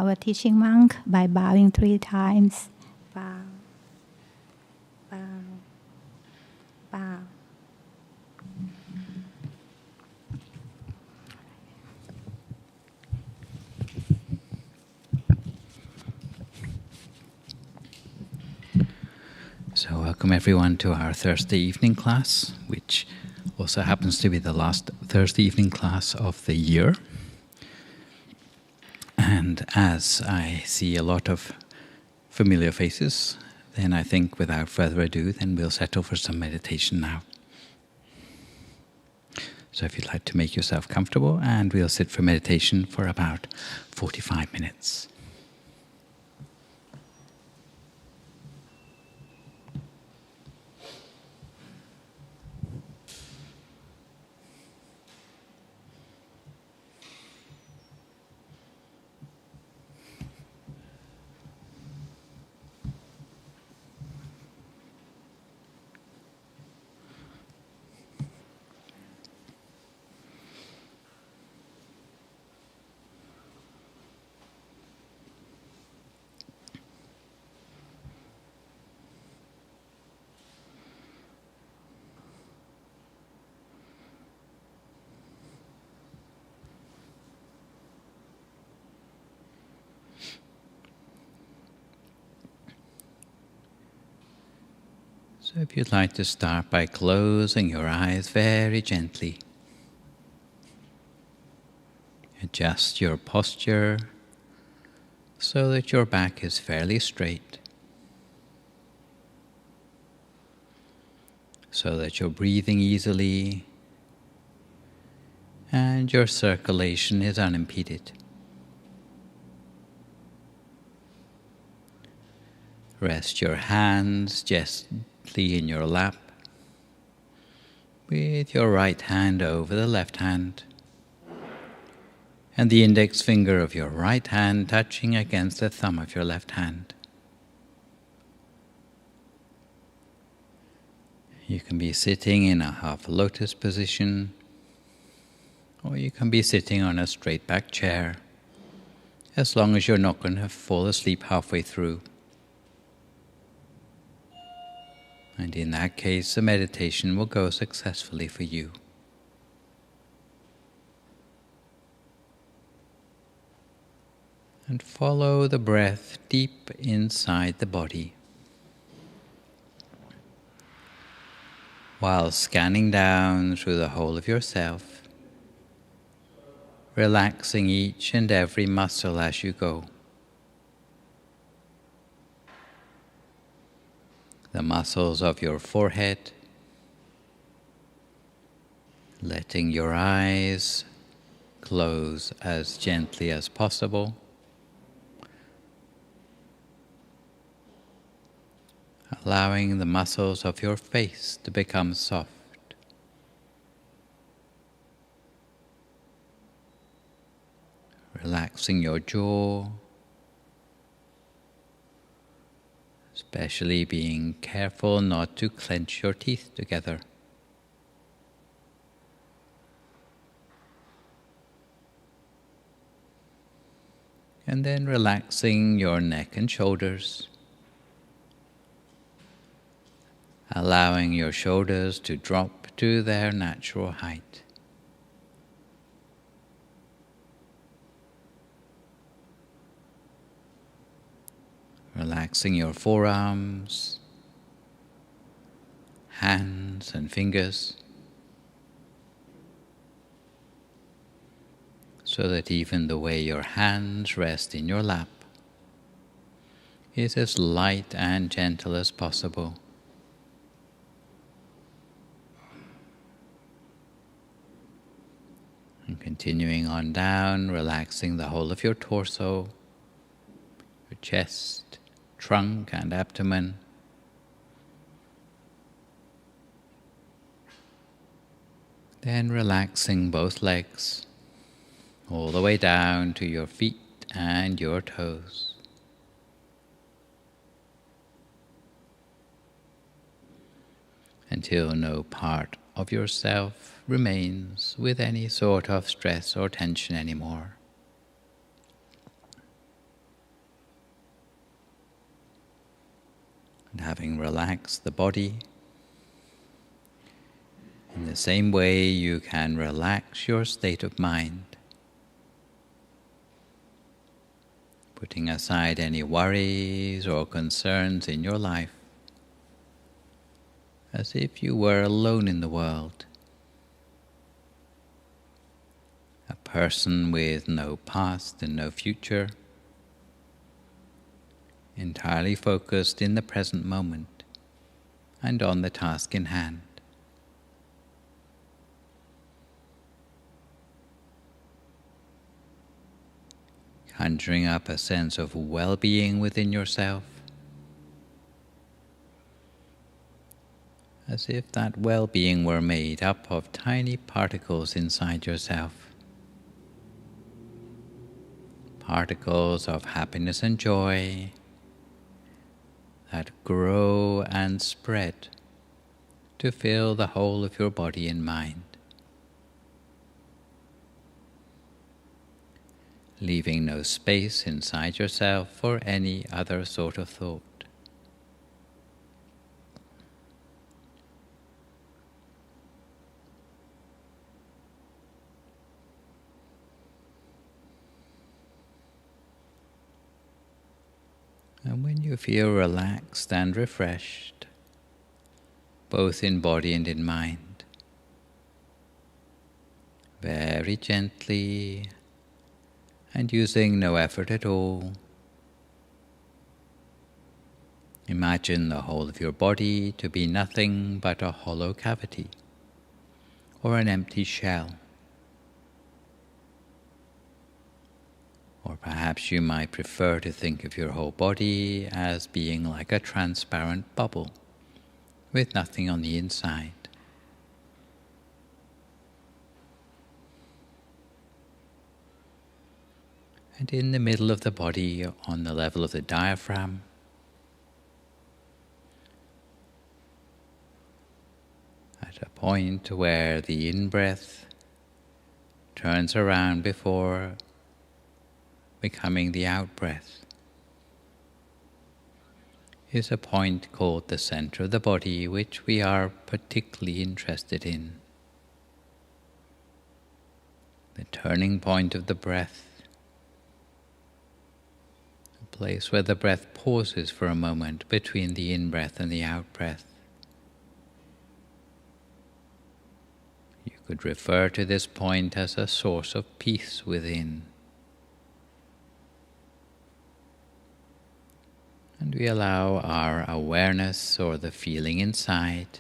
our teaching monk by bowing 3 times. Bow, bow, bow. So welcome everyone to our Thursday evening class, which also happens to be the last Thursday evening class of the year. And as I see a lot of familiar faces, then I think without further ado, then we'll settle for some meditation now. So if you'd like to make yourself comfortable, and we'll sit for meditation for about 45 minutes. So if you'd like to start by closing your eyes very gently. Adjust your posture so that your back is fairly straight, so that you're breathing easily and your circulation is unimpeded. Rest your hands gently in your lap, with your right hand over the left hand, and the index finger of your right hand touching against the thumb of your left hand. You can be sitting in a half lotus position, or you can be sitting on a straight back chair, as long as you're not going to fall asleep halfway through. And in that case, the meditation will go successfully for you. And follow the breath deep inside the body, while scanning down through the whole of yourself, relaxing each and every muscle as you go. The muscles of your forehead, letting your eyes close as gently as possible. Allowing the muscles of your face to become soft. Relaxing your jaw, especially being careful not to clench your teeth together. And then relaxing your neck and shoulders, allowing your shoulders to drop to their natural height. Relaxing your forearms, hands and fingers, so that even the way your hands rest in your lap is as light and gentle as possible. And continuing on down, relaxing the whole of your torso, your chest, trunk and abdomen. Then relaxing both legs, all the way down to your feet and your toes. Until no part of yourself remains with any sort of stress or tension anymore. having relaxed the body, in the same way you can relax your state of mind, putting aside any worries or concerns in your life, as if you were alone in the world, a person with no past and no future, entirely focused in the present moment and on the task in hand. Conjuring up a sense of well-being within yourself, as if that well-being were made up of tiny particles inside yourself. Particles of happiness and joy that grow and spread to fill the whole of your body and mind, leaving no space inside yourself for any other sort of thought. And when you feel relaxed and refreshed, both in body and in mind, very gently and using no effort at all, imagine the whole of your body to be nothing but a hollow cavity or an empty shell. Or perhaps you might prefer to think of your whole body as being like a transparent bubble with nothing on the inside. And in the middle of the body, on the level of the diaphragm, at a point where the in-breath turns around before becoming the out-breath, is a point called the center of the body, which we are particularly interested in. The turning point of the breath, a place where the breath pauses for a moment between the in-breath and the out-breath. You could refer to this point as a source of peace within. And we allow our awareness or the feeling inside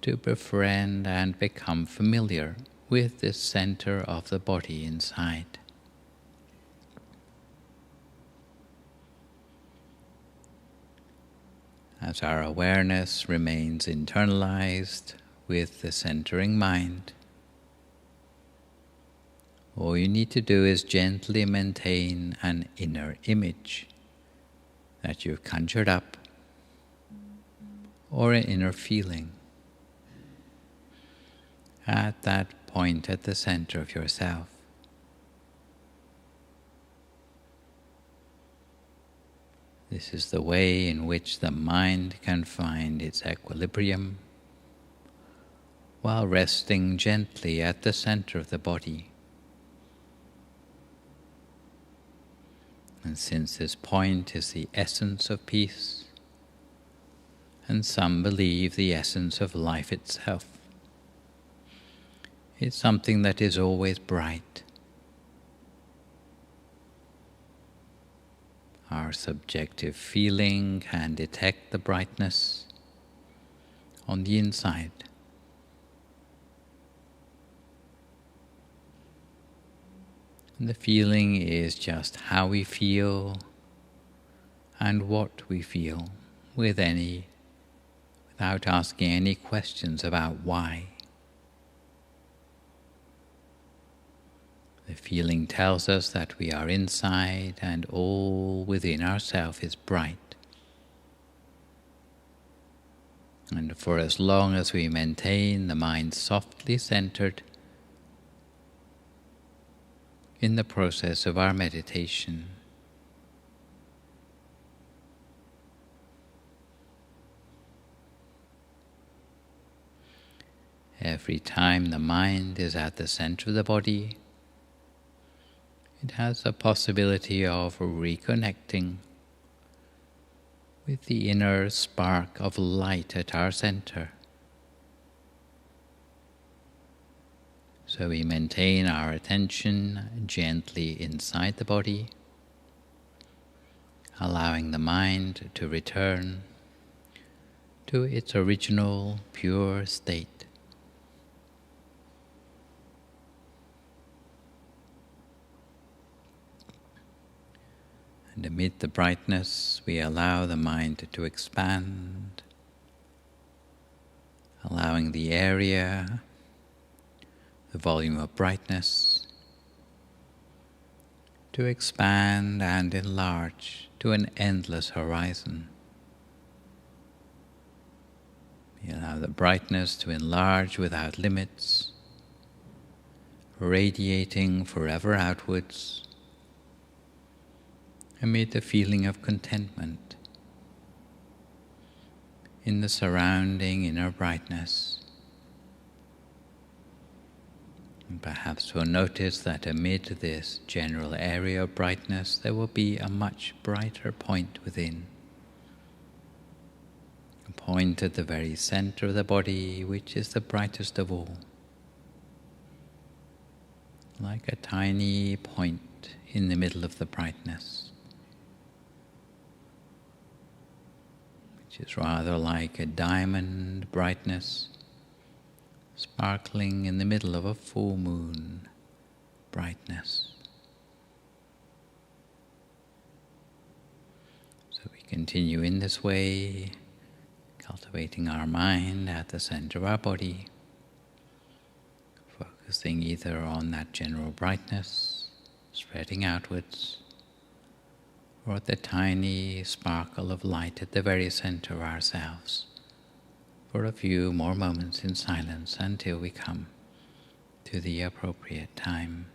to befriend and become familiar with this center of the body inside. As our awareness remains internalized with the centering mind, all you need to do is gently maintain an inner image that you've conjured up, or an inner feeling at that point at the center of yourself. This is the way in which the mind can find its equilibrium while resting gently at the center of the body. And since this point is the essence of peace, and some believe the essence of life itself, it's something that is always bright. Our subjective feeling can detect the brightness on the inside. And the feeling is just how we feel and what we feel without asking any questions about why. The feeling tells us that we are inside and all within ourselves is bright. And for as long as we maintain the mind softly centered in the process of our meditation, Every time the mind is at the center of the body, it has a possibility of reconnecting with the inner spark of light at our center. So we maintain our attention gently inside the body, allowing the mind to return to its original pure state. And amid the brightness, we allow the mind to expand, allowing the area, the volume of brightness, to expand and enlarge to an endless horizon. We allow the brightness to enlarge without limits, radiating forever outwards, amid the feeling of contentment in the surrounding inner brightness. And perhaps we'll notice that amid this general area of brightness, there will be a much brighter point within. A point at the very center of the body, which is the brightest of all. Like a tiny point in the middle of the brightness, which is rather like a diamond brightness, sparkling in the middle of a full moon brightness. So we continue in this way, cultivating our mind at the center of our body, focusing either on that general brightness spreading outwards, or at the tiny sparkle of light at the very center of ourselves, for a few more moments in silence until we come to the appropriate time.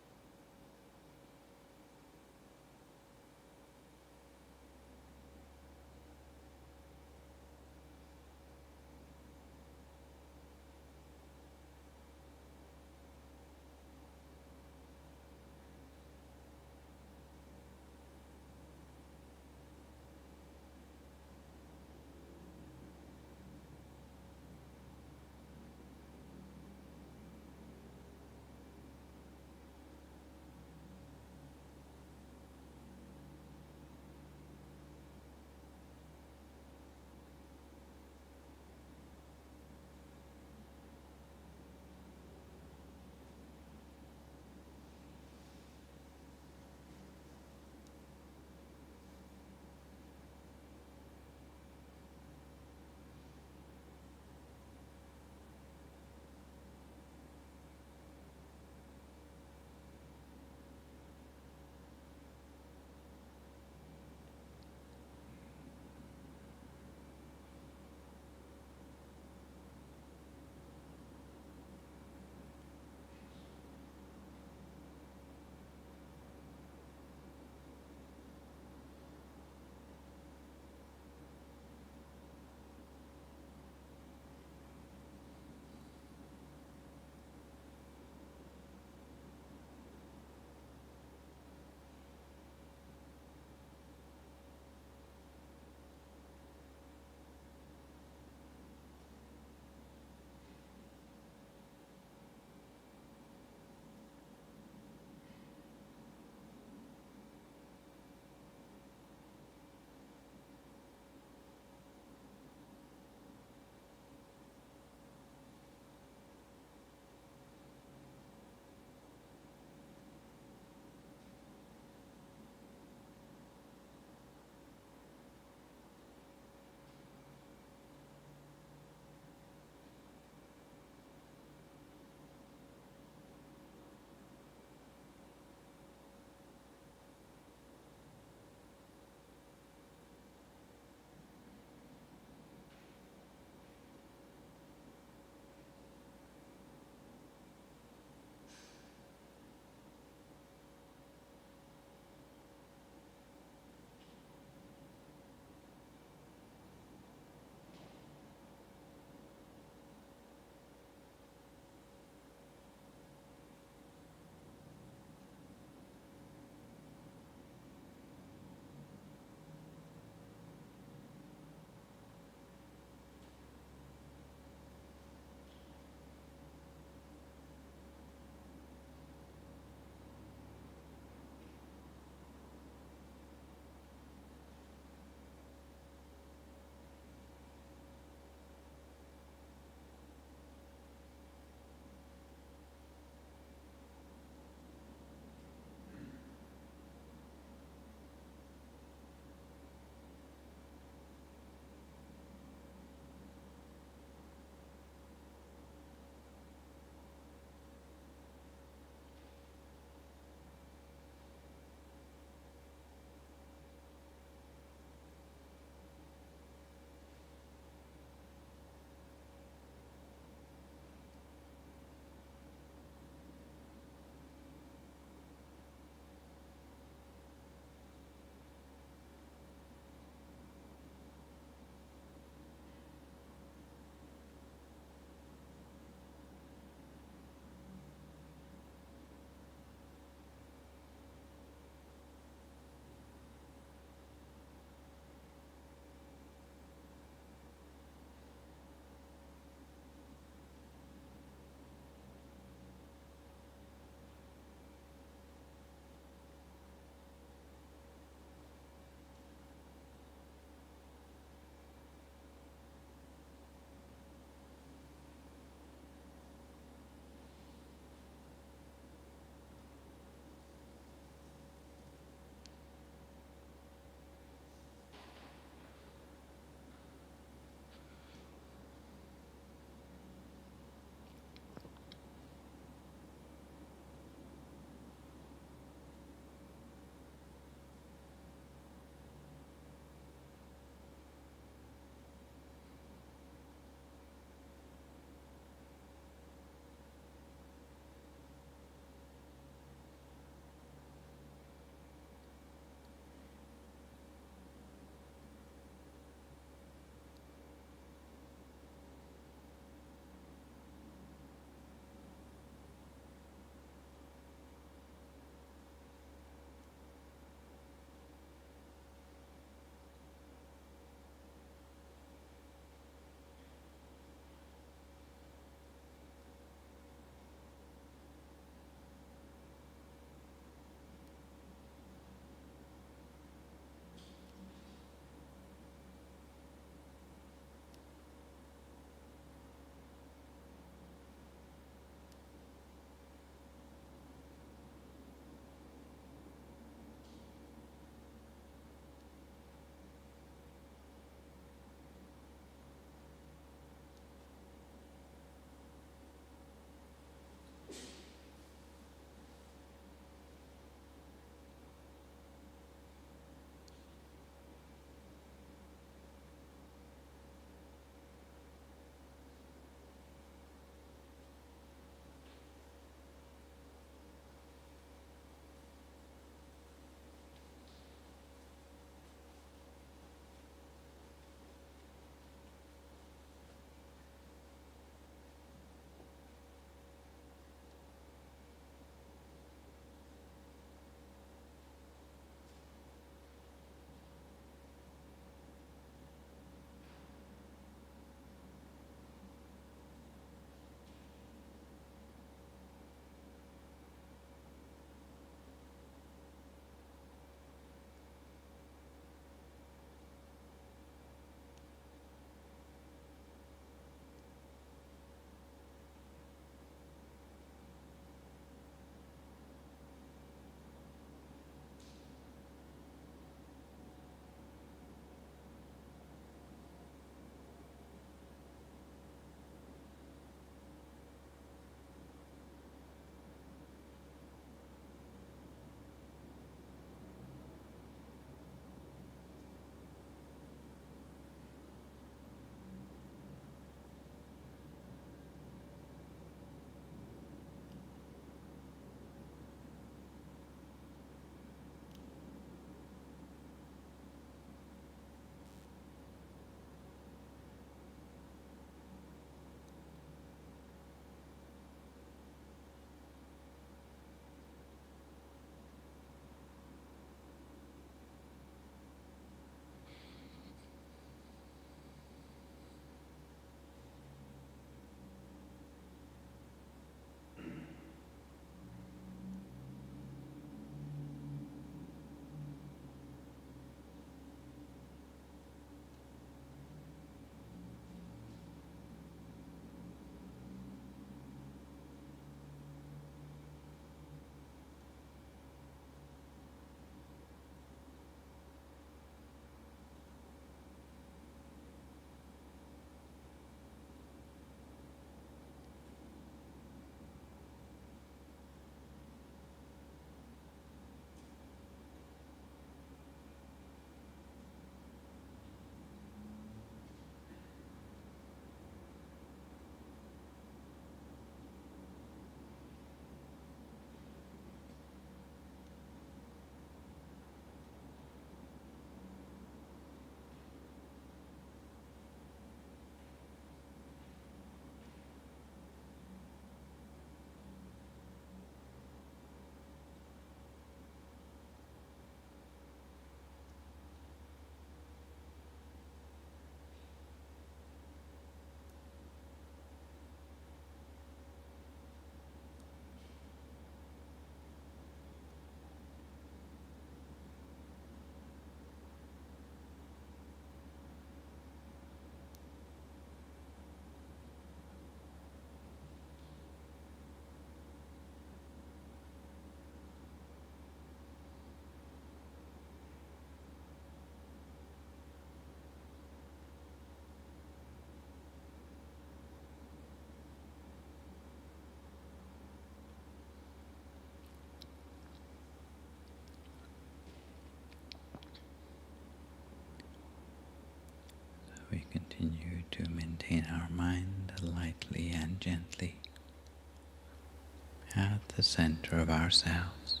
the center of ourselves,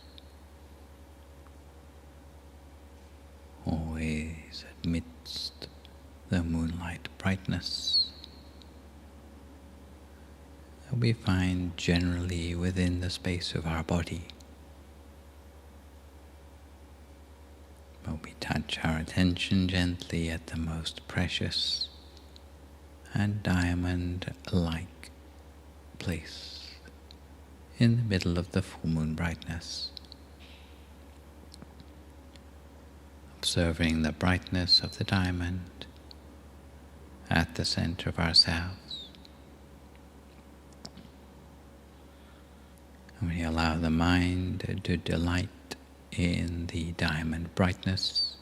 always amidst the moonlight brightness that we find generally within the space of our body. But we touch our attention gently at the most precious and diamond-like place in the middle of the full moon brightness, observing the brightness of the diamond at the center of ourselves. And we allow the mind to delight in the diamond brightness,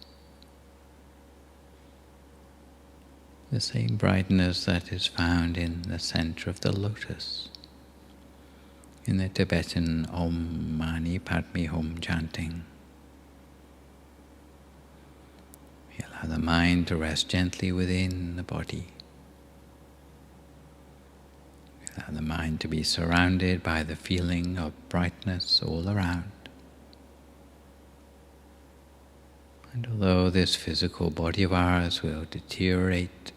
the same brightness that is found in the center of the lotus in the Tibetan Om Mani Padme Hum chanting. We allow the mind to rest gently within the body. We allow the mind to be surrounded by the feeling of brightness all around. And although this physical body of ours will deteriorate,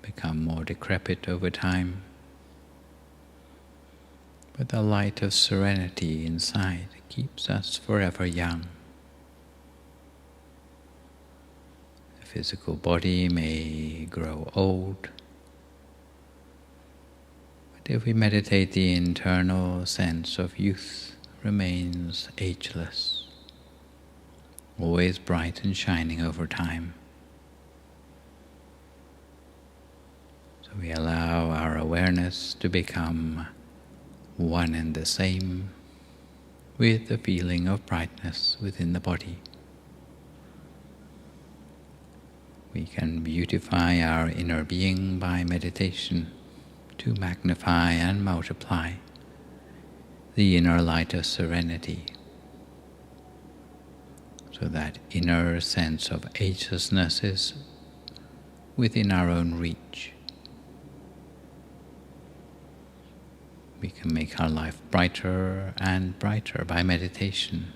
become more decrepit over time, but the light of serenity inside keeps us forever young. The physical body may grow old, but if we meditate, the internal sense of youth remains ageless, always bright and shining over time. So we allow our awareness to become one and the same with the feeling of brightness within the body. We can beautify our inner being by meditation to magnify and multiply the inner light of serenity, so that inner sense of agelessness is within our own reach. We can make our life brighter and brighter by meditation.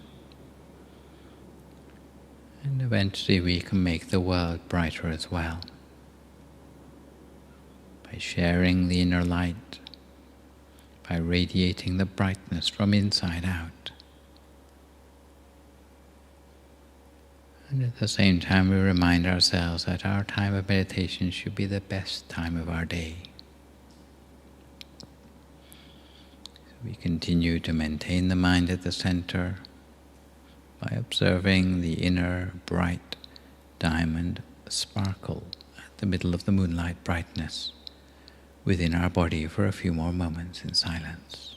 And eventually we can make the world brighter as well, by sharing the inner light, by radiating the brightness from inside out. And at the same time we remind ourselves that our time of meditation should be the best time of our day. We continue to maintain the mind at the center by observing the inner bright diamond sparkle at the middle of the moonlight brightness within our body for a few more moments in silence.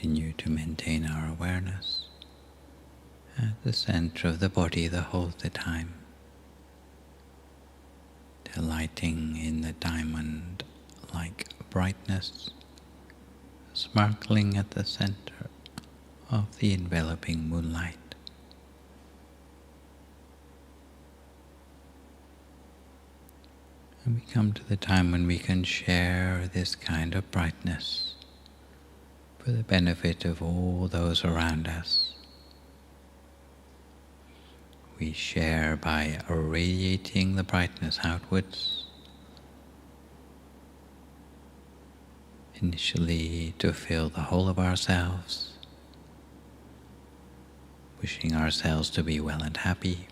continue to maintain our awareness at the center of the body the whole of the time, delighting in the diamond-like brightness sparkling at the center of the enveloping moonlight. And we come to the time when we can share this kind of brightness for the benefit of all those around us. We share by irradiating the brightness outwards, initially to fill the whole of ourselves, wishing ourselves to be well and happy,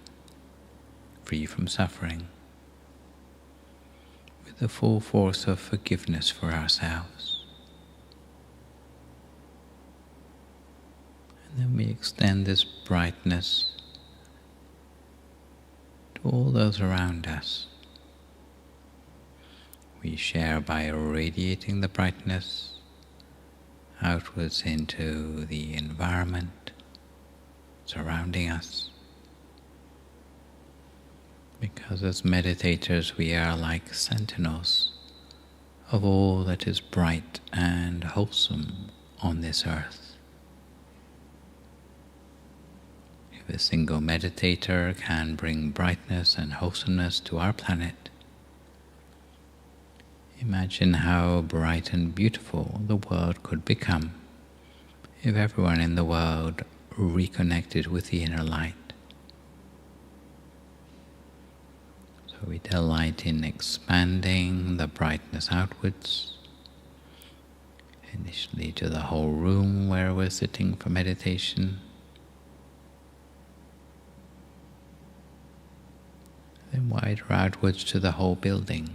free from suffering, with the full force of forgiveness for ourselves. And then we extend this brightness to all those around us. We share by irradiating the brightness outwards into the environment surrounding us. Because as meditators we are like sentinels of all that is bright and wholesome on this earth. If a single meditator can bring brightness and wholesomeness to our planet, imagine how bright and beautiful the world could become if everyone in the world reconnected with the inner light. So we delight in expanding the brightness outwards, initially to the whole room where we're sitting for meditation, then wider outwards to the whole building,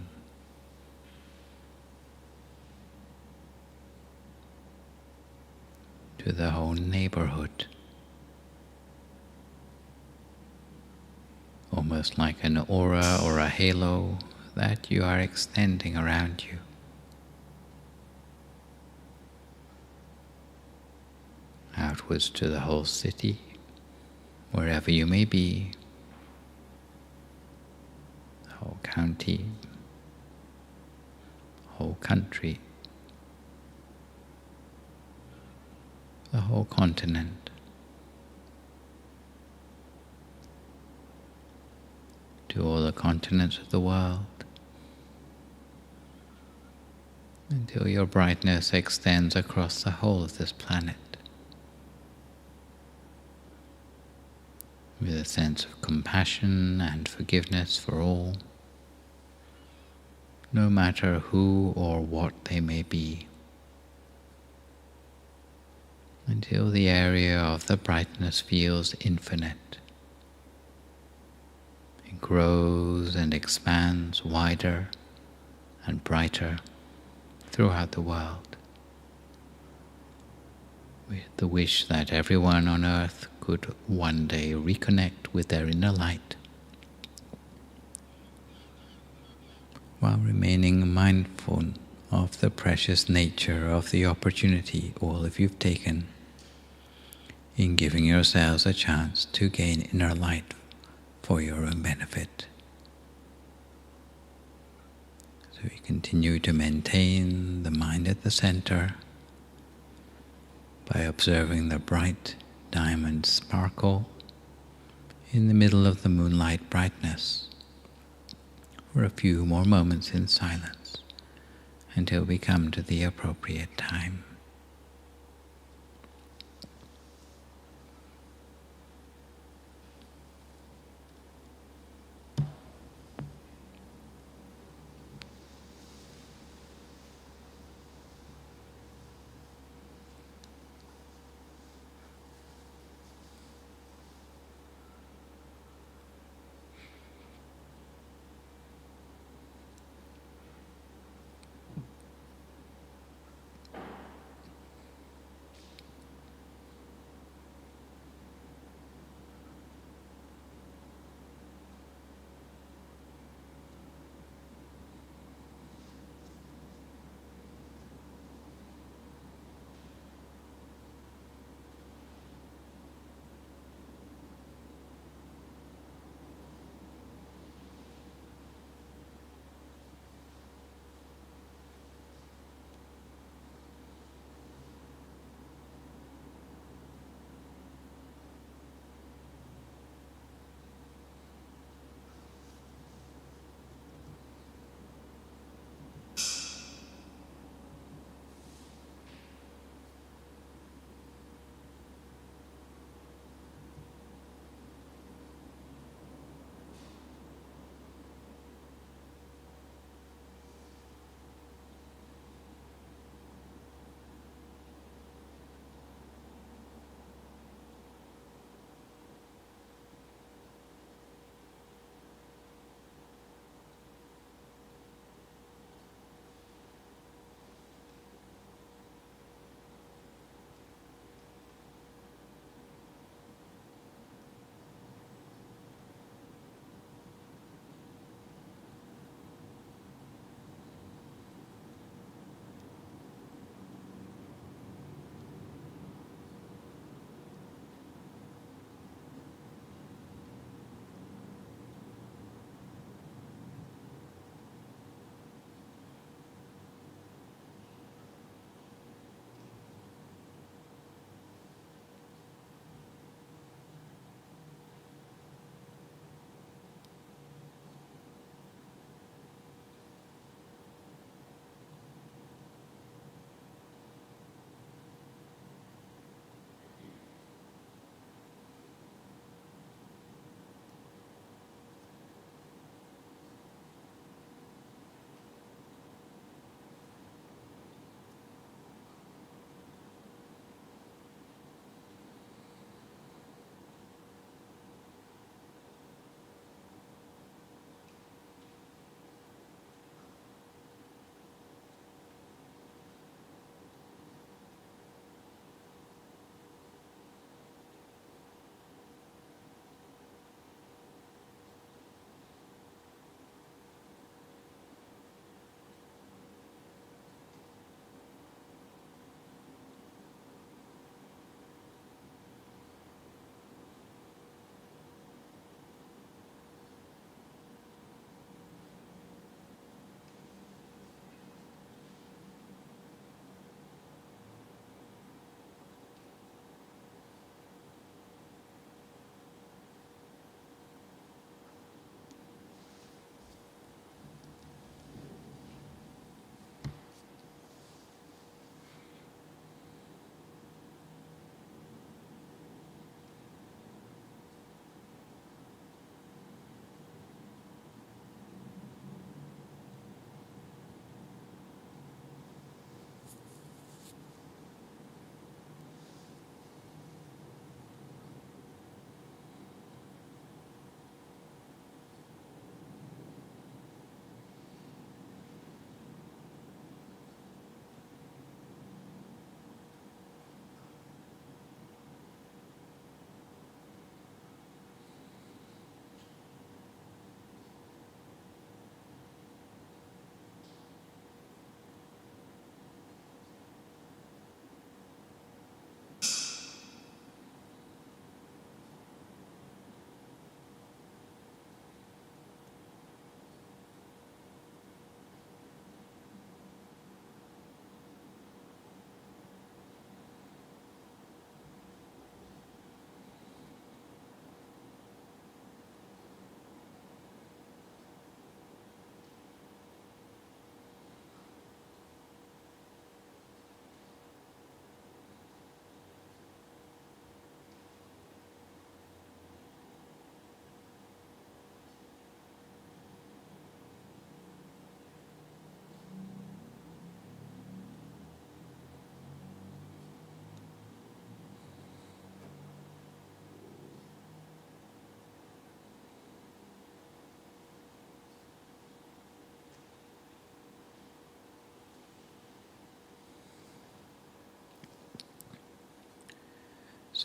to the whole neighborhood, almost like an aura or a halo that you are extending around you. Outwards to the whole city, wherever you may be, the whole county, whole country, the whole continent, to all the continents of the world, until your brightness extends across the whole of this planet, with a sense of compassion and forgiveness for all, no matter who or what they may be, until the area of the brightness feels infinite. It grows and expands wider and brighter throughout the world, with the wish that everyone on earth could one day reconnect with their inner light, while remaining mindful of the precious nature of the opportunity all of you've taken in giving yourselves a chance to gain inner light for your own benefit. So we continue to maintain the mind at the center by observing the bright diamond sparkle in the middle of the moonlight brightness for a few more moments in silence until we come to the appropriate time.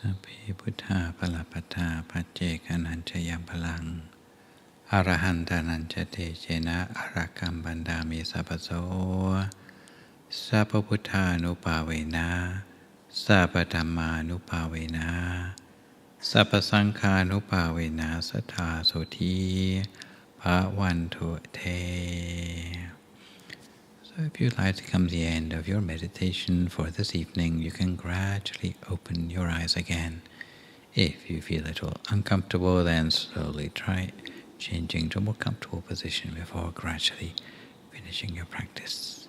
Sapi Buddha Palapata Pachekananchayam Palang Arahantananchate Chena Arakam Bandami Sapaso Sapaputa Nupavena Sapadhamma Nupavena Sapasankha Nupavena Sattha Soti Bhavantu Te. So if you'd like to come to the end of your meditation for this evening, you can gradually open your eyes again. If you feel a little uncomfortable, then slowly try changing to a more comfortable position before gradually finishing your practice.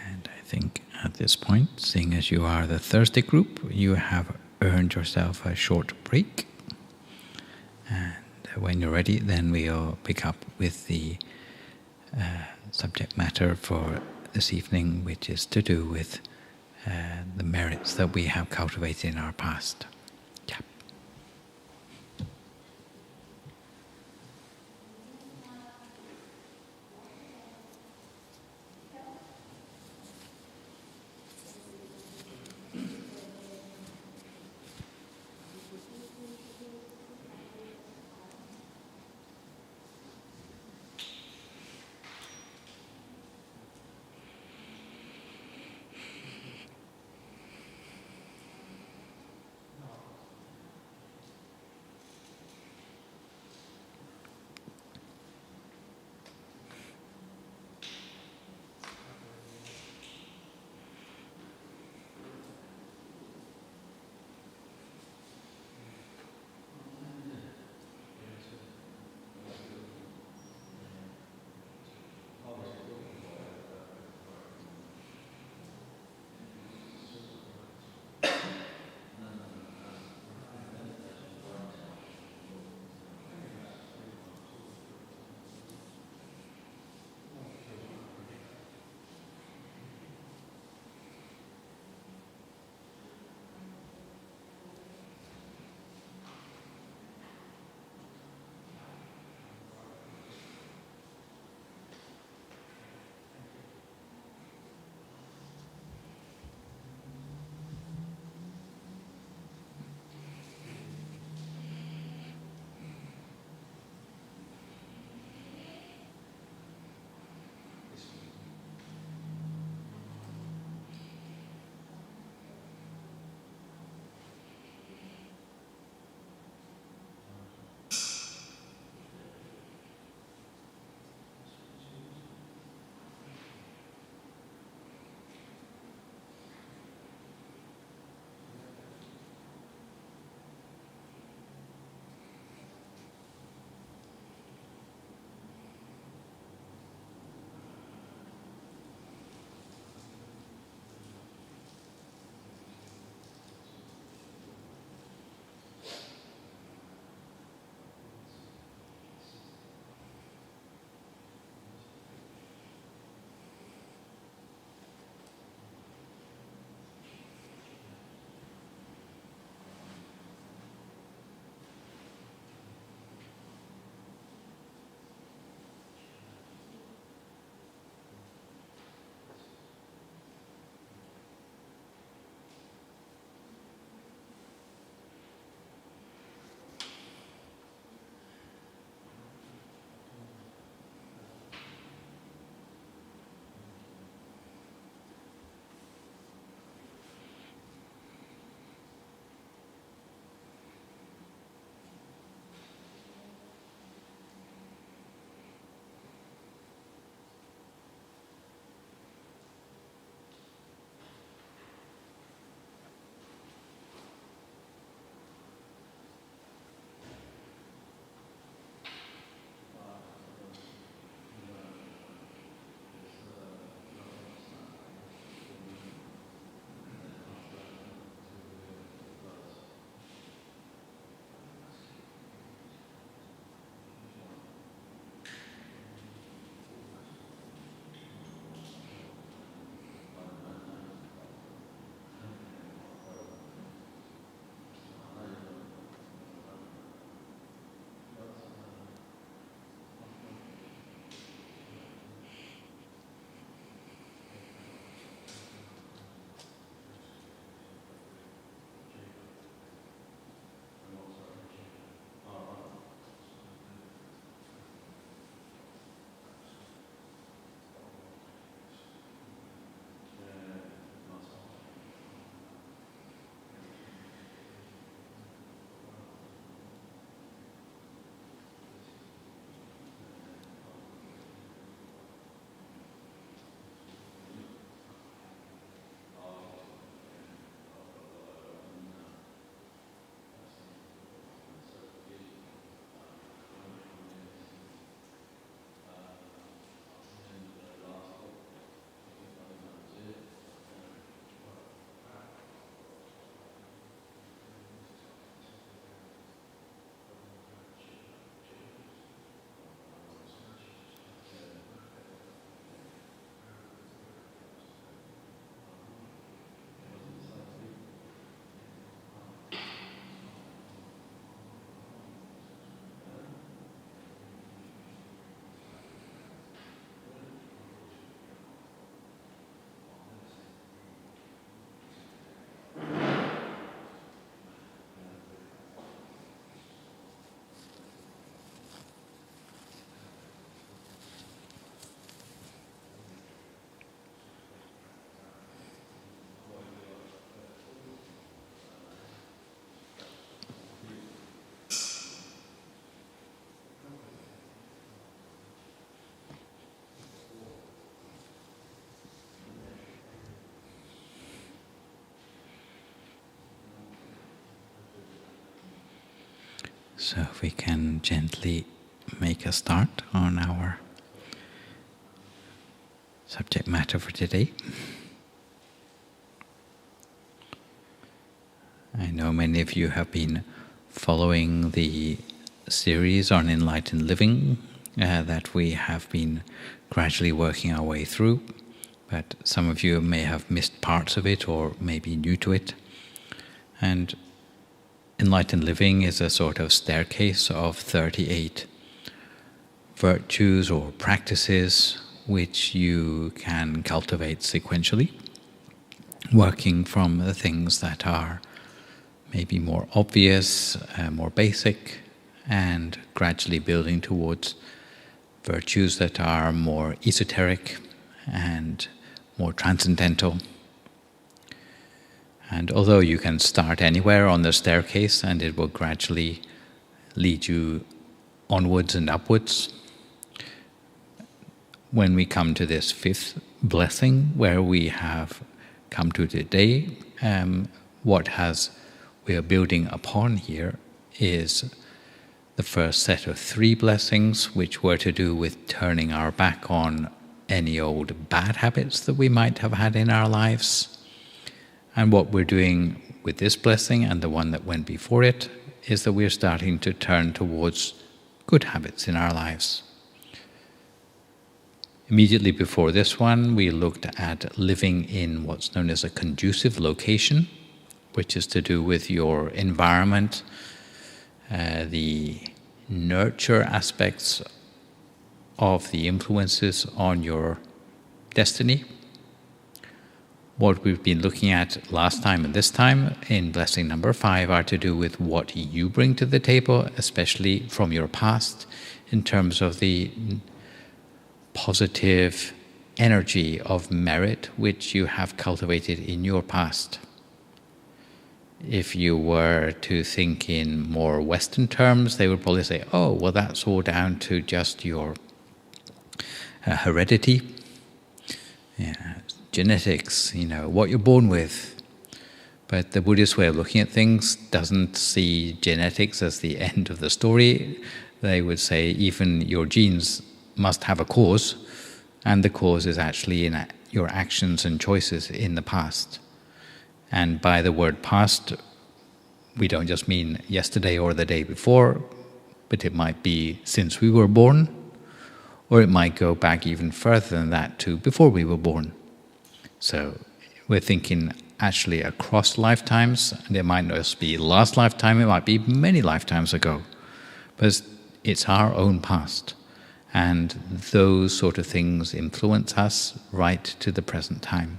And I think at this point, seeing as you are the Thursday group, you have earned yourself a short break. And when you're ready, then we'll pick up with the subject matter for this evening, which is to do with the merits that we have cultivated in our past. Yeah. So if we can gently make a start on our subject matter for today. I know many of you have been following the series on Enlightened Living that we have been gradually working our way through, but some of you may have missed parts of it or may be new to it. And Enlightened Living is a sort of staircase of 38 virtues or practices which you can cultivate sequentially, working from the things that are maybe more obvious, more basic, and gradually building towards virtues that are more esoteric and more transcendental. And although you can start anywhere on the staircase and it will gradually lead you onwards and upwards, when we come to this fifth blessing where we have come to today, what we are building upon here is the first set of 3 blessings, which were to do with turning our back on any old bad habits that we might have had in our lives. And what we're doing with this blessing and the one that went before it is that we're starting to turn towards good habits in our lives. Immediately before this one, we looked at living in what's known as a conducive location, which is to do with your environment, the nurture aspects of the influences on your destiny. What we've been looking at last time and this time in blessing number 5 are to do with what you bring to the table, especially from your past, in terms of the positive energy of merit which you have cultivated in your past. If you were to think in more Western terms, they would probably say, oh, well, that's all down to just your heredity, genetics, what you're born with. But the Buddhist way of looking at things doesn't see genetics as the end of the story. They would say even your genes must have a cause, and the cause is actually in your actions and choices in the past. And by the word past, we don't just mean yesterday or the day before, but it might be since we were born, or it might go back even further than that to before we were born. So we're thinking actually across lifetimes, and it might not just be last lifetime, it might be many lifetimes ago. But it's our own past. And those sort of things influence us right to the present time.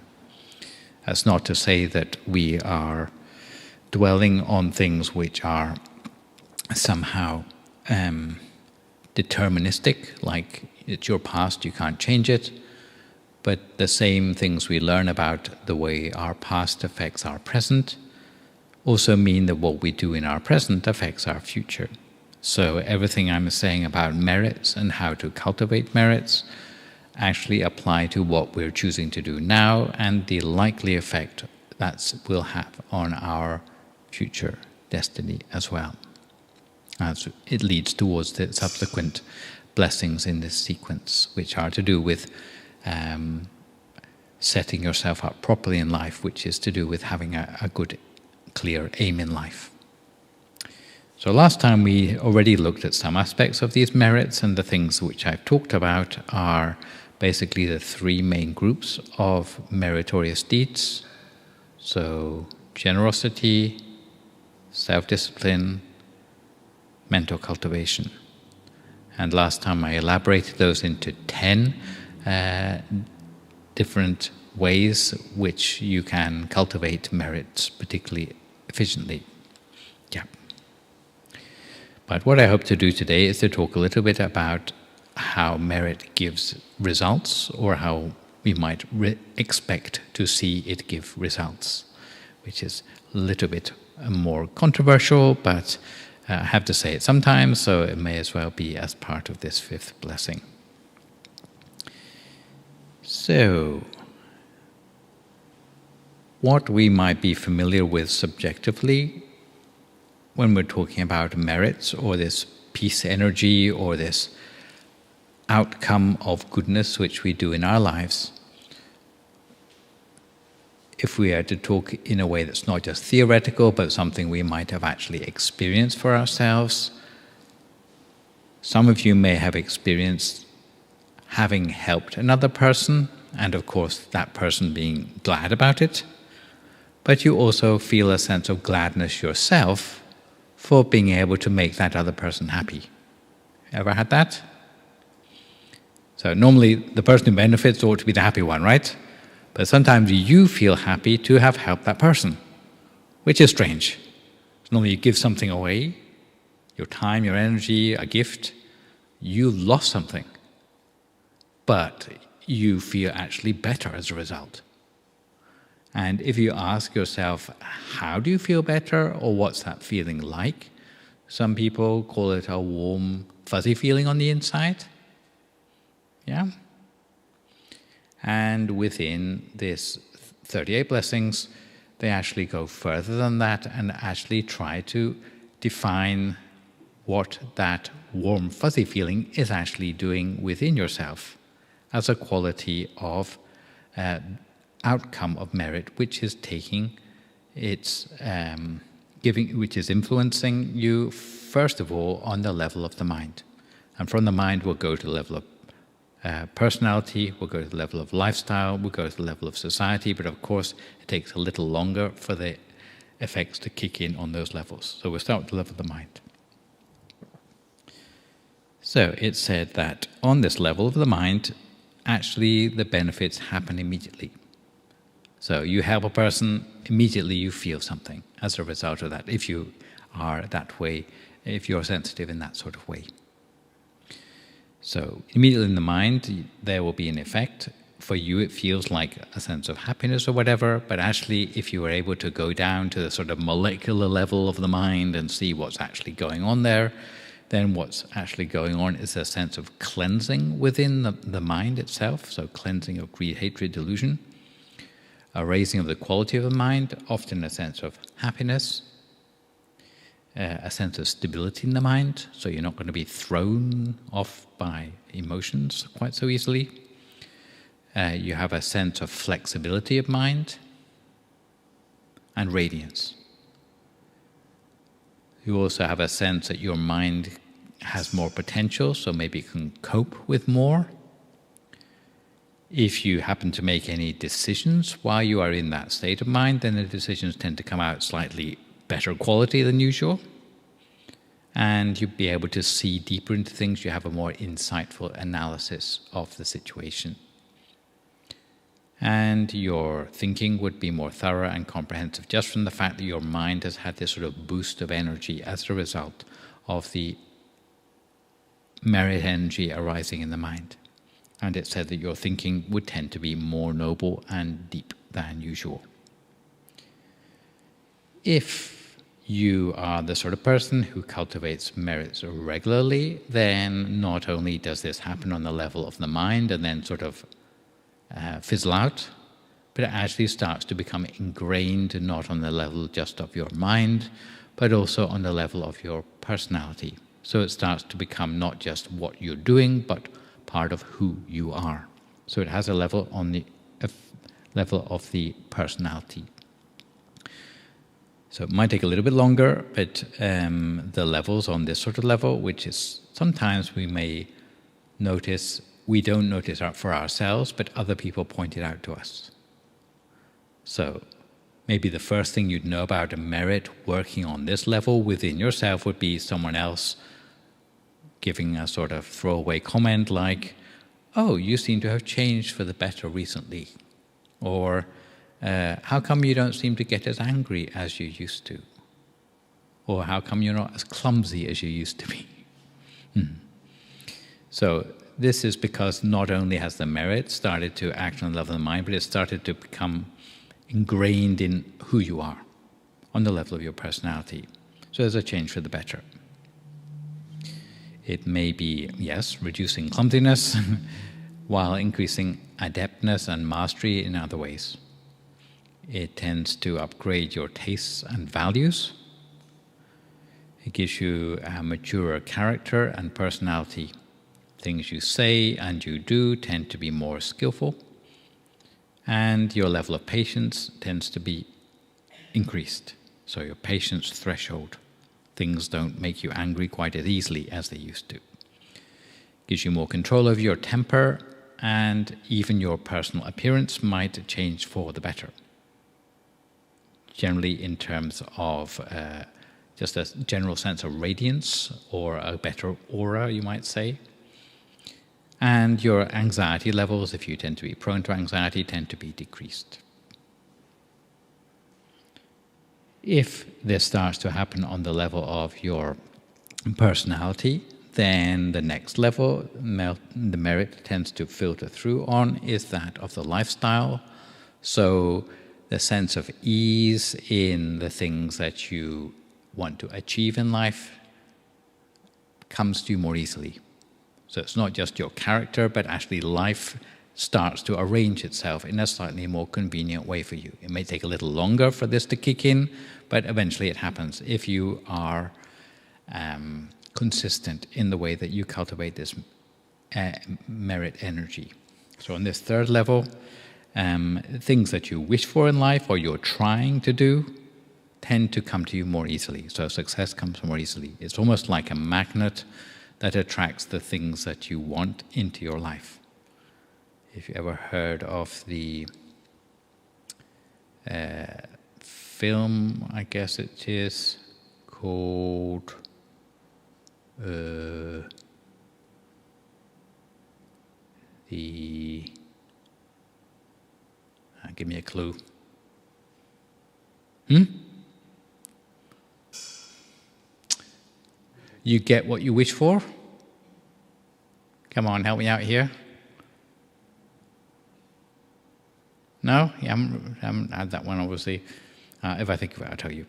That's not to say that we are dwelling on things which are somehow deterministic, like it's your past, you can't change it. But the same things we learn about the way our past affects our present also mean that what we do in our present affects our future. So everything I'm saying about merits and how to cultivate merits actually apply to what we're choosing to do now and the likely effect that will have on our future destiny as well, as it leads towards the subsequent blessings in this sequence, which are to do with setting yourself up properly in life, which is to do with having a good, clear aim in life. So last time we already looked at some aspects of these merits, and the things which I've talked about are basically the 3 main groups of meritorious deeds. So generosity, self-discipline, mental cultivation. And last time I elaborated those into 10 different ways which you can cultivate merits particularly efficiently. But what I hope to do today is to talk a little bit about how merit gives results, or how we might expect to see it give results, which is a little bit more controversial, but I have to say it sometimes, so it may as well be as part of this 5th blessing. So, what we might be familiar with subjectively when we're talking about merits or this peace energy or this outcome of goodness which we do in our lives, if we are to talk in a way that's not just theoretical but something we might have actually experienced for ourselves, some of you may have experienced having helped another person, and of course that person being glad about it, but you also feel a sense of gladness yourself for being able to make that other person happy. Ever had that? So normally the person who benefits ought to be the happy one, right? But sometimes you feel happy to have helped that person, which is strange. Normally you give something away, your time, your energy, a gift, you lost something. But you feel actually better as a result. And if you ask yourself, how do you feel better, or what's that feeling like? Some people call it a warm, fuzzy feeling on the inside. Yeah? And within this 38 blessings, they actually go further than that and actually try to define what that warm, fuzzy feeling is actually doing within yourself as a quality of outcome of merit, which is taking its giving, which is influencing you first of all on the level of the mind, and from the mind we'll go to the level of personality, we'll go to the level of lifestyle, we'll go to the level of society, but of course it takes a little longer for the effects to kick in on those levels. So we'll start with the level of the mind. So it said that on this level of the mind, actually the benefits happen immediately. So you help a person, immediately you feel something as a result of that, if you are that way, if you're sensitive in that sort of way. So immediately in the mind, there will be an effect. For you, it feels like a sense of happiness or whatever, but actually, if you were able to go down to the sort of molecular level of the mind and see what's actually going on there, then what's actually going on is a sense of cleansing within the mind itself, so cleansing of greed, hatred, delusion, a raising of the quality of the mind, often a sense of happiness, a sense of stability in the mind, so you're not going to be thrown off by emotions quite so easily. You have a sense of flexibility of mind and radiance. You also have a sense that your mind has more potential, so maybe it can cope with more. If you happen to make any decisions while you are in that state of mind, then the decisions tend to come out slightly better quality than usual. And you'll be able to see deeper into things. You have a more insightful analysis of the situation. And your thinking would be more thorough and comprehensive, just from the fact that your mind has had this sort of boost of energy as a result of the merit energy arising in the mind. And it said that your thinking would tend to be more noble and deep than usual. If you are the sort of person who cultivates merits regularly, then not only does this happen on the level of the mind and then sort of fizzle out, but it actually starts to become ingrained not on the level just of your mind, but also on the level of your personality. So it starts to become not just what you're doing, but part of who you are. So it has a level on the level of the personality. So it might take a little bit longer, but the levels on this sort of level, which is sometimes we may notice, we don't notice for ourselves, but other people point it out to us. So maybe the first thing you'd know about a merit working on this level within yourself would be someone else giving a sort of throwaway comment like, "Oh, you seem to have changed for the better recently," or "How come you don't seem to get as angry as you used to?" Or "How come you're not as clumsy as you used to be?" So this is because not only has the merit started to act on the level of the mind, but it's started to become ingrained in who you are, on the level of your personality. So there's a change for the better. It may be, yes, reducing clumsiness, while increasing adeptness and mastery in other ways. It tends to upgrade your tastes and values. It gives you a maturer character and personality. Things you say and you do tend to be more skillful, and your level of patience tends to be increased. So your patience threshold. Things don't make you angry quite as easily as they used to. Gives you more control over your temper, and even your personal appearance might change for the better. Generally in terms of just a general sense of radiance, or a better aura, you might say. And your anxiety levels, if you tend to be prone to anxiety, tend to be decreased. If this starts to happen on the level of your personality, then the next level, the merit tends to filter through on, is that of the lifestyle. So the sense of ease in the things that you want to achieve in life comes to you more easily. So it's not just your character, but actually life starts to arrange itself in a slightly more convenient way for you. It may take a little longer for this to kick in, but eventually it happens if you are consistent in the way that you cultivate this merit energy. So on this third level, things that you wish for in life or you're trying to do tend to come to you more easily. So success comes more easily. It's almost like a magnet that attracts the things that you want into your life. If you ever heard of the film, I guess it is, called give me a clue. You get what you wish for? Come on, help me out here. No? You haven't had that one, obviously. If I think of it, I'll tell you.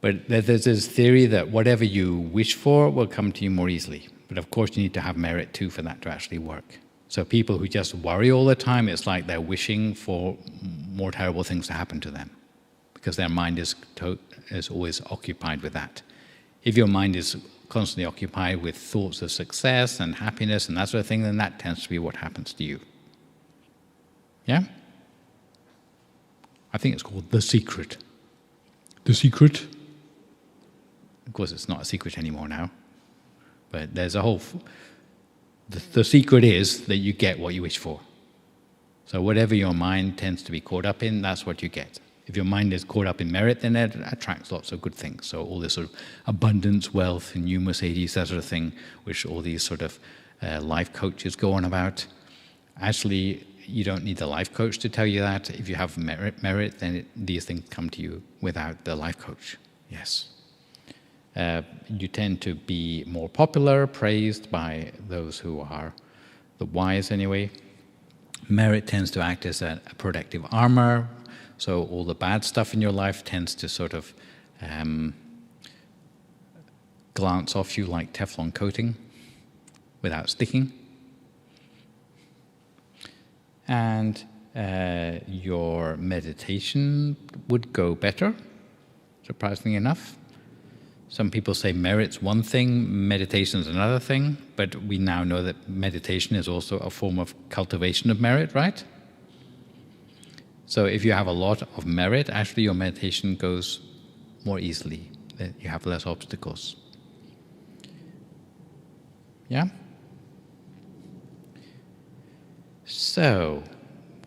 But there's this theory that whatever you wish for will come to you more easily. But of course, you need to have merit too for that to actually work. So people who just worry all the time, it's like they're wishing for more terrible things to happen to them, because their mind is always occupied with that. If your mind is constantly occupied with thoughts of success and happiness and that sort of thing, then that tends to be what happens to you. Yeah? I think it's called The Secret. The Secret? Of course, it's not a secret anymore now. But there's a whole... The secret is that you get what you wish for. So whatever your mind tends to be caught up in, that's what you get. If your mind is caught up in merit, then it attracts lots of good things. So all this sort of abundance, wealth, new Mercedes, that sort of thing, which all these sort of life coaches go on about. Actually, you don't need the life coach to tell you that. If you have merit, then these things come to you without the life coach. Yes. You tend to be more popular, praised by those who are the wise anyway. Merit tends to act as a protective armor. So all the bad stuff in your life tends to sort of glance off you like Teflon coating without sticking. And your meditation would go better, surprisingly enough. Some people say merit's one thing, meditation's another thing, but we now know that meditation is also a form of cultivation of merit, right? So if you have a lot of merit, actually your meditation goes more easily. You have less obstacles. Yeah? So,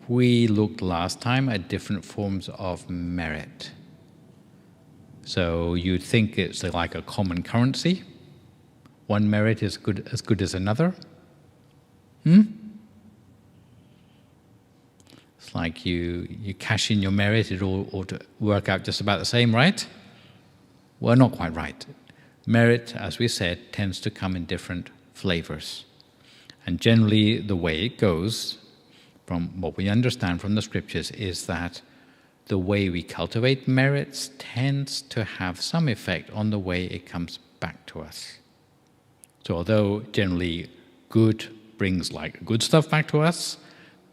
we looked last time at different forms of merit. So you'd think it's like a common currency. One merit is as good as another. It's like you cash in your merit, it all ought to work out just about the same, right? Well, not quite right. Merit, as we said, tends to come in different flavors. And generally the way it goes, from what we understand from the scriptures, is that the way we cultivate merits tends to have some effect on the way it comes back to us. So although generally good brings like good stuff back to us,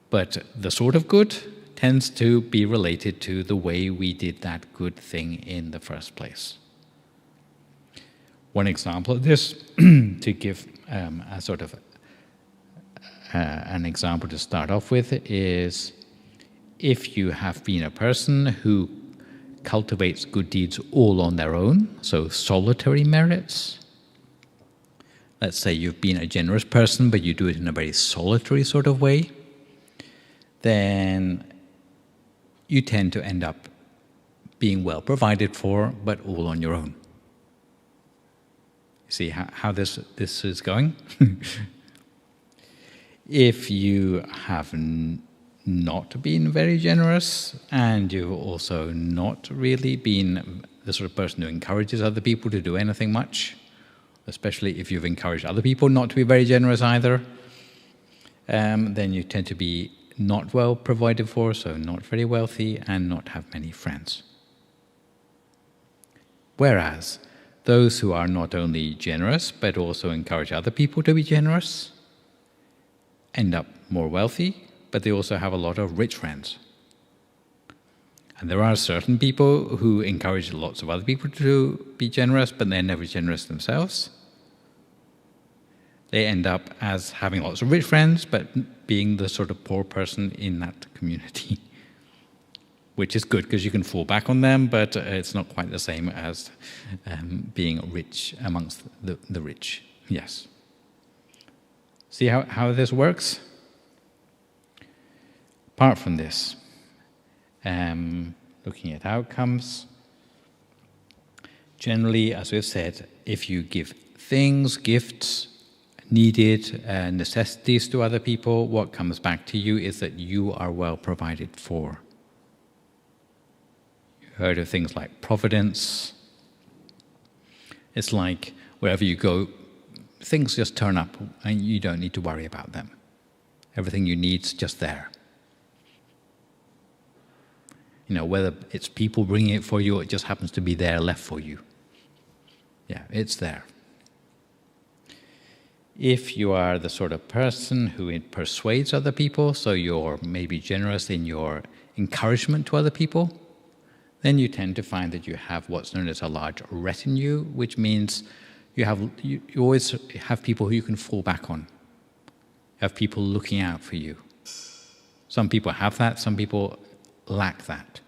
but the sort of good tends to be related to the way we did that good thing in the first place. One example of this, to give a sort of an example to start off with, is if you have been a person who cultivates good deeds all on their own, so solitary merits. Let's say you've been a generous person, but you do it in a very solitary sort of way, then you tend to end up being well provided for, but all on your own. See how this is going? If you have not been very generous, and you've also not really been the sort of person who encourages other people to do anything much, especially if you've encouraged other people not to be very generous either, then you tend to be not well provided for, so not very wealthy, and not have many friends. Whereas those who are not only generous, but also encourage other people to be generous, end up more wealthy, but they also have a lot of rich friends. And there are certain people who encourage lots of other people to be generous, but they're never generous themselves. They end up as having lots of rich friends, but being the sort of poor person in that community. Which is good, because you can fall back on them, but it's not quite the same as being rich amongst the rich. Yes. See how this works? Apart from this, looking at outcomes, generally, as we've said, if you give things, gifts, needed necessities to other people, what comes back to you is that you are well provided for. You heard of things like providence. It's like wherever you go, things just turn up and you don't need to worry about them. Everything you need's just there. You know, whether it's people bringing it for you or it just happens to be there left for you. Yeah, it's there. If you are the sort of person who persuades other people, so you're maybe generous in your encouragement to other people, then you tend to find that you have what's known as a large retinue, which means you always have people who you can fall back on. You have people looking out for you. Some people have that, some people lack that.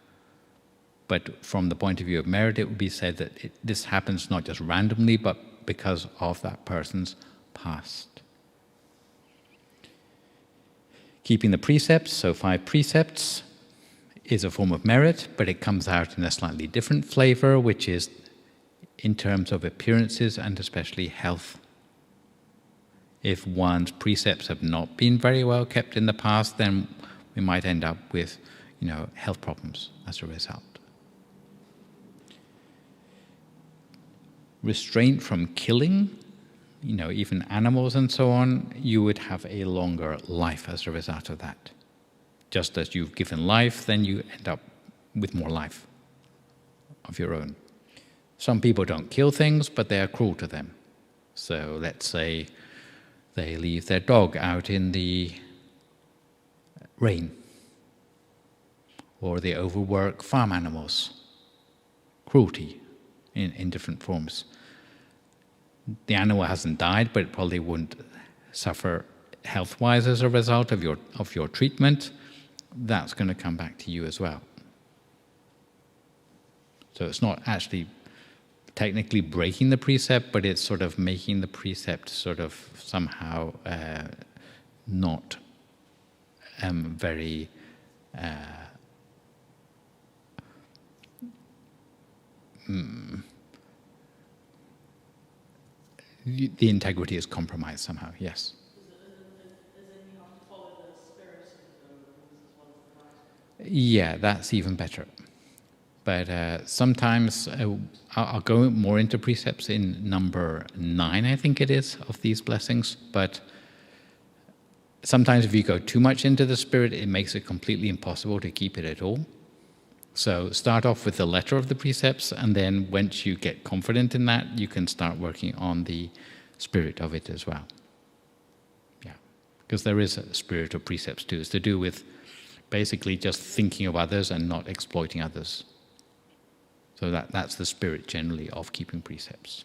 But from the point of view of merit, it would be said that this happens not just randomly, but because of that person's past. Keeping the precepts, so 5 precepts, is a form of merit, but it comes out in a slightly different flavor, which is in terms of appearances and especially health. If one's precepts have not been very well kept in the past, then we might end up with, health problems as a result. Restraint from killing, even animals and so on, you would have a longer life as a result of that. Just as you've given life, then you end up with more life of your own. Some people don't kill things, but they are cruel to them. So let's say they leave their dog out in the rain, or they overwork farm animals. Cruelty in different forms. The animal hasn't died, but it probably wouldn't suffer health-wise as a result of your treatment. That's going to come back to you as well. So it's not actually technically breaking the precept, but it's sort of making the precept sort of somehow not very the integrity is compromised somehow, yes. Yeah, that's even better. But sometimes I'll go more into precepts in number 9, I think it is, of these blessings. But sometimes if you go too much into the spirit, it makes it completely impossible to keep it at all. So start off with the letter of the precepts, and then once you get confident in that, you can start working on the spirit of it as well. Yeah, because there is a spirit of precepts too. It's to do with basically just thinking of others and not exploiting others. So that's the spirit generally of keeping precepts.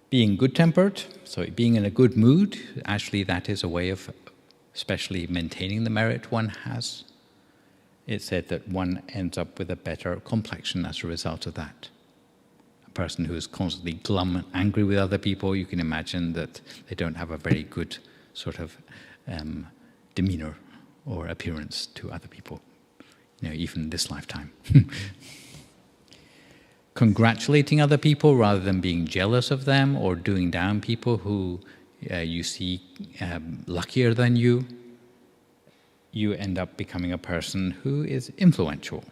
Being good-tempered, so being in a good mood, actually that is a way of especially maintaining the merit one has. It's said that one ends up with a better complexion as a result of that. A person who is constantly glum and angry with other people, you can imagine that they don't have a very good sort of demeanor or appearance to other people, even in this lifetime. Congratulating other people rather than being jealous of them or doing down people who you see luckier than you, you end up becoming a person who is influential.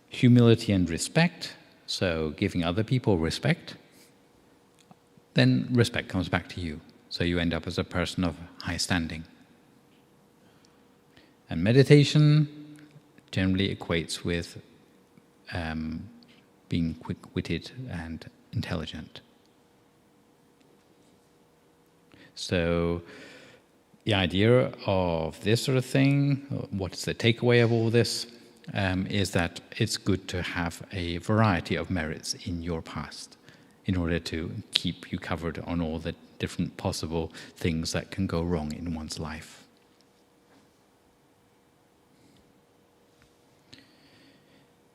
Humility and respect, so giving other people respect, then respect comes back to you. So you end up as a person of high standing. And meditation generally equates with being quick-witted and intelligent. So the idea of this sort of thing, what is the takeaway of all this, is that it's good to have a variety of merits in your past in order to keep you covered on all the different possible things that can go wrong in one's life.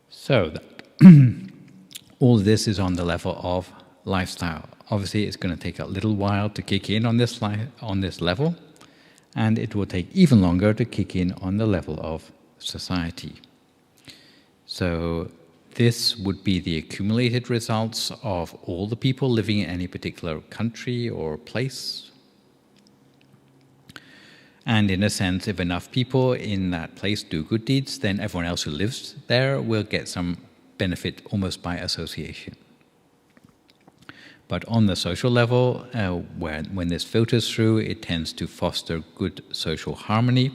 So all this is on the level of lifestyle. Obviously, it's going to take a little while to kick in on this level, and it will take even longer to kick in on the level of society. So this would be the accumulated results of all the people living in any particular country or place. And in a sense, if enough people in that place do good deeds, then everyone else who lives there will get some benefit almost by association. But on the social level, when this filters through, it tends to foster good social harmony,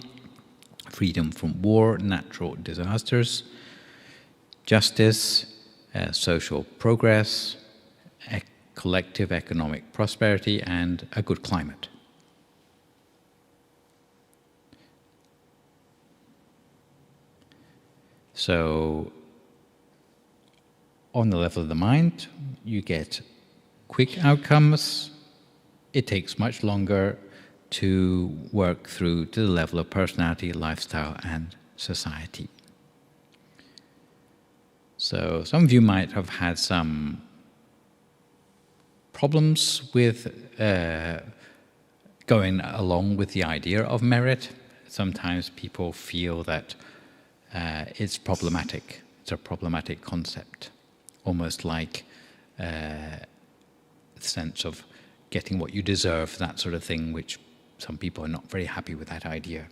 freedom from war, natural disasters, justice, social progress, collective economic prosperity, and a good climate. So, on the level of the mind, you get quick outcomes. It takes much longer to work through to the level of personality, lifestyle, and society. So some of you might have had some problems with going along with the idea of merit. Sometimes people feel that it's problematic. It's a problematic concept, almost like the sense of getting what you deserve, that sort of thing, which some people are not very happy with that idea.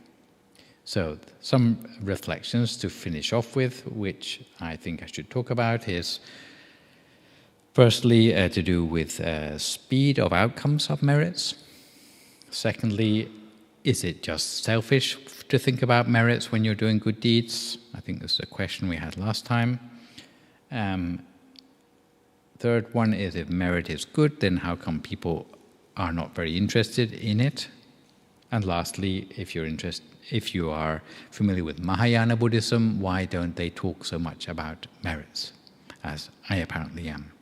So some reflections to finish off with, which I think I should talk about, is firstly to do with speed of outcomes of merits. Secondly, is it just selfish to think about merits when you're doing good deeds? I think this is a question we had last time. Third one is, if merit is good, then how come people are not very interested in it? And lastly, if you are familiar with Mahayana Buddhism, why don't they talk so much about merits, as I apparently am?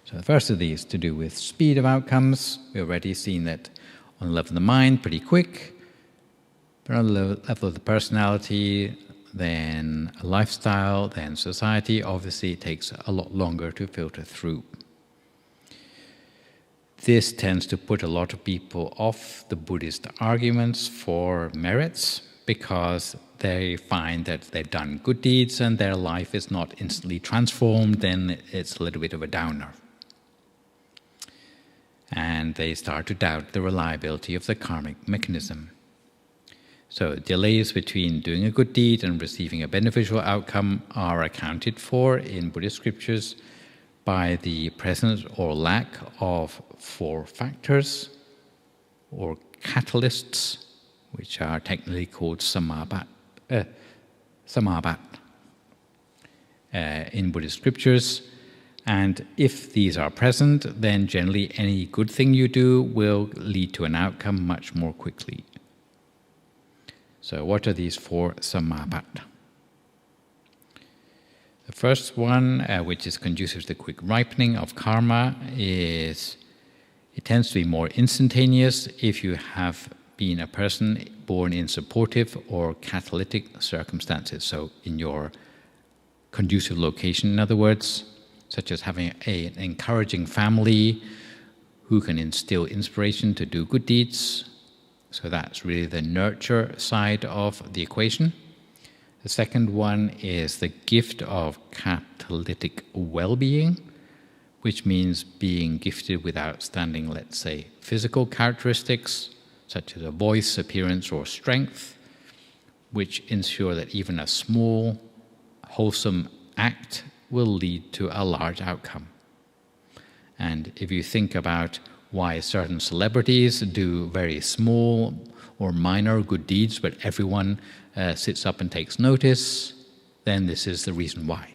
So the first of these, to do with speed of outcomes, we've already seen that on the level of the mind, pretty quick, but on the level of the personality, then lifestyle, then society, obviously it takes a lot longer to filter through. This tends to put a lot of people off the Buddhist arguments for merits because they find that they've done good deeds and their life is not instantly transformed, then it's a little bit of a downer. And they start to doubt the reliability of the karmic mechanism. So delays between doing a good deed and receiving a beneficial outcome are accounted for in Buddhist scriptures by the presence or lack of 4 factors or catalysts, which are technically called samabat in Buddhist scriptures. And if these are present, then generally any good thing you do will lead to an outcome much more quickly. So what are these 4 samabhat? The first one, which is conducive to the quick ripening of karma, is it tends to be more instantaneous if you have been a person born in supportive or catalytic circumstances. So in your conducive location, in other words, such as having an encouraging family who can instill inspiration to do good deeds. So that's really the nurture side of the equation. The second one is the gift of catalytic well-being, which means being gifted with outstanding, let's say, physical characteristics, such as a voice, appearance, or strength, which ensure that even a small, wholesome act will lead to a large outcome. And if you think about why certain celebrities do very small or minor good deeds, but everyone sits up and takes notice, then this is the reason why.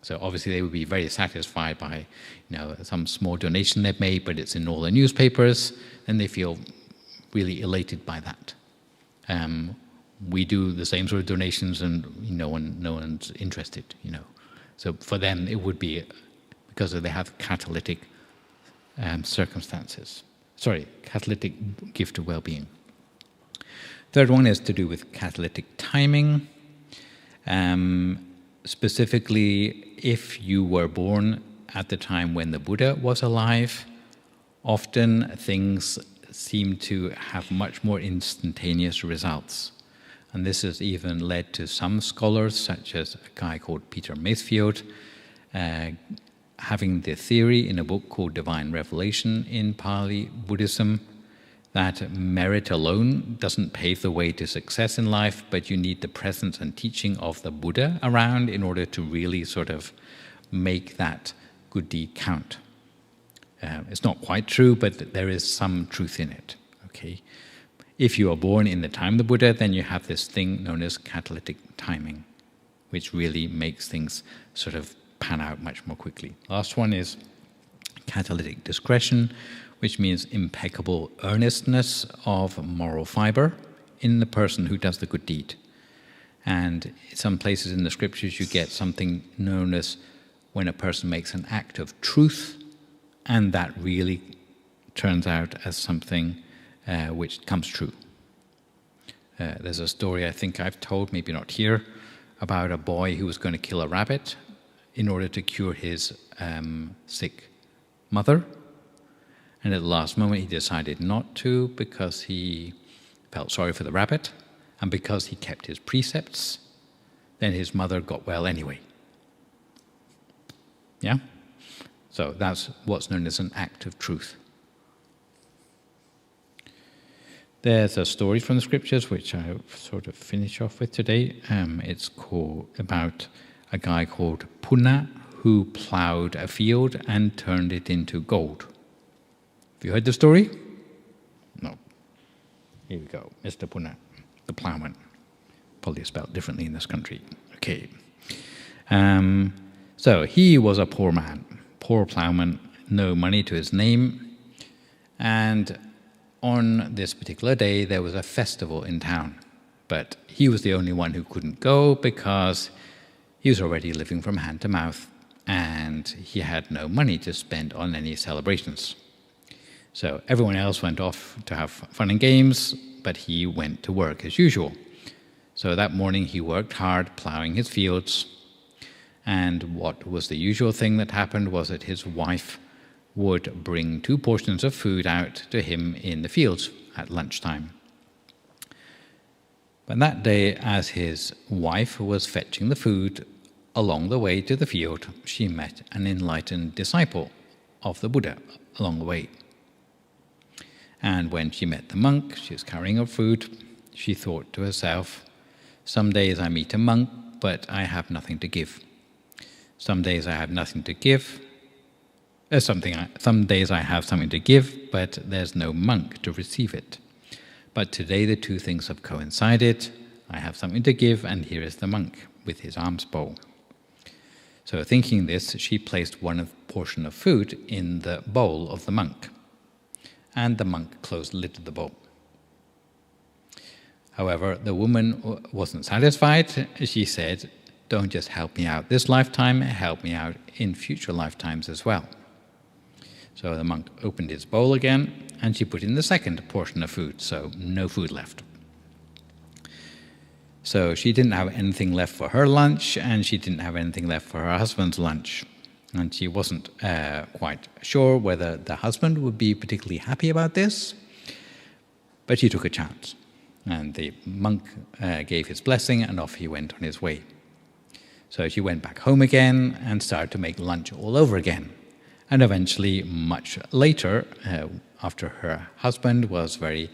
So obviously they would be very satisfied by, some small donation they've made, but it's in all the newspapers, then they feel really elated by that. We do the same sort of donations, and no one's interested. So for them, it would be because they have catalytic circumstances. Catalytic gift of well-being. Third one is to do with catalytic timing. Specifically, if you were born at the time when the Buddha was alive, often things seem to have much more instantaneous results. And this has even led to some scholars, such as a guy called Peter Maithfield, having the theory in a book called Divine Revelation in Pali Buddhism, that merit alone doesn't pave the way to success in life, but you need the presence and teaching of the Buddha around in order to really sort of make that good deed count. It's not quite true, but there is some truth in it. Okay, if you are born in the time of the Buddha, then you have this thing known as catalytic timing, which really makes things sort of pan out much more quickly. Last one is catalytic discretion, which means impeccable earnestness of moral fiber in the person who does the good deed. And in some places in the scriptures you get something known as when a person makes an act of truth, and that really turns out as something which comes true. There's a story I think I've told, maybe not here, about a boy who was going to kill a rabbit in order to cure his sick mother. And at the last moment he decided not to because he felt sorry for the rabbit, and because he kept his precepts, then his mother got well anyway. Yeah? So that's what's known as an act of truth. There's a story from the scriptures which I'll sort of finish off with today. It's about a guy called Punna who ploughed a field and turned it into gold. Have you heard the story? No. Here we go. Mr. Punna, the ploughman. Probably spelled differently in this country. Okay. So he was a poor man, poor ploughman, no money to his name. And on this particular day, there was a festival in town. But he was the only one who couldn't go because he was already living from hand to mouth and he had no money to spend on any celebrations. So everyone else went off to have fun and games, but he went to work as usual. So that morning he worked hard ploughing his fields, and what was the usual thing that happened was that his wife would bring 2 portions of food out to him in the fields at lunchtime. But that day, as his wife was fetching the food, along the way to the field, she met an enlightened disciple of the Buddha along the way. And when she met the monk, she was carrying her food, she thought to herself, some days I meet a monk, but I have nothing to give. Some days I have nothing to give. Some days I have something to give, but there's no monk to receive it. But today the 2 things have coincided. I have something to give, and here is the monk with his alms bowl. So thinking this, she placed one portion of food in the bowl of the monk, and the monk closed the lid of the bowl. However, the woman wasn't satisfied. She said, "Don't just help me out this lifetime, help me out in future lifetimes as well." So the monk opened his bowl again, and she put in the second portion of food, so no food left. So she didn't have anything left for her lunch, and she didn't have anything left for her husband's lunch. And she wasn't quite sure whether the husband would be particularly happy about this, but she took a chance. And the monk gave his blessing, and off he went on his way. So she went back home again and started to make lunch all over again. And eventually, much later, after her husband was very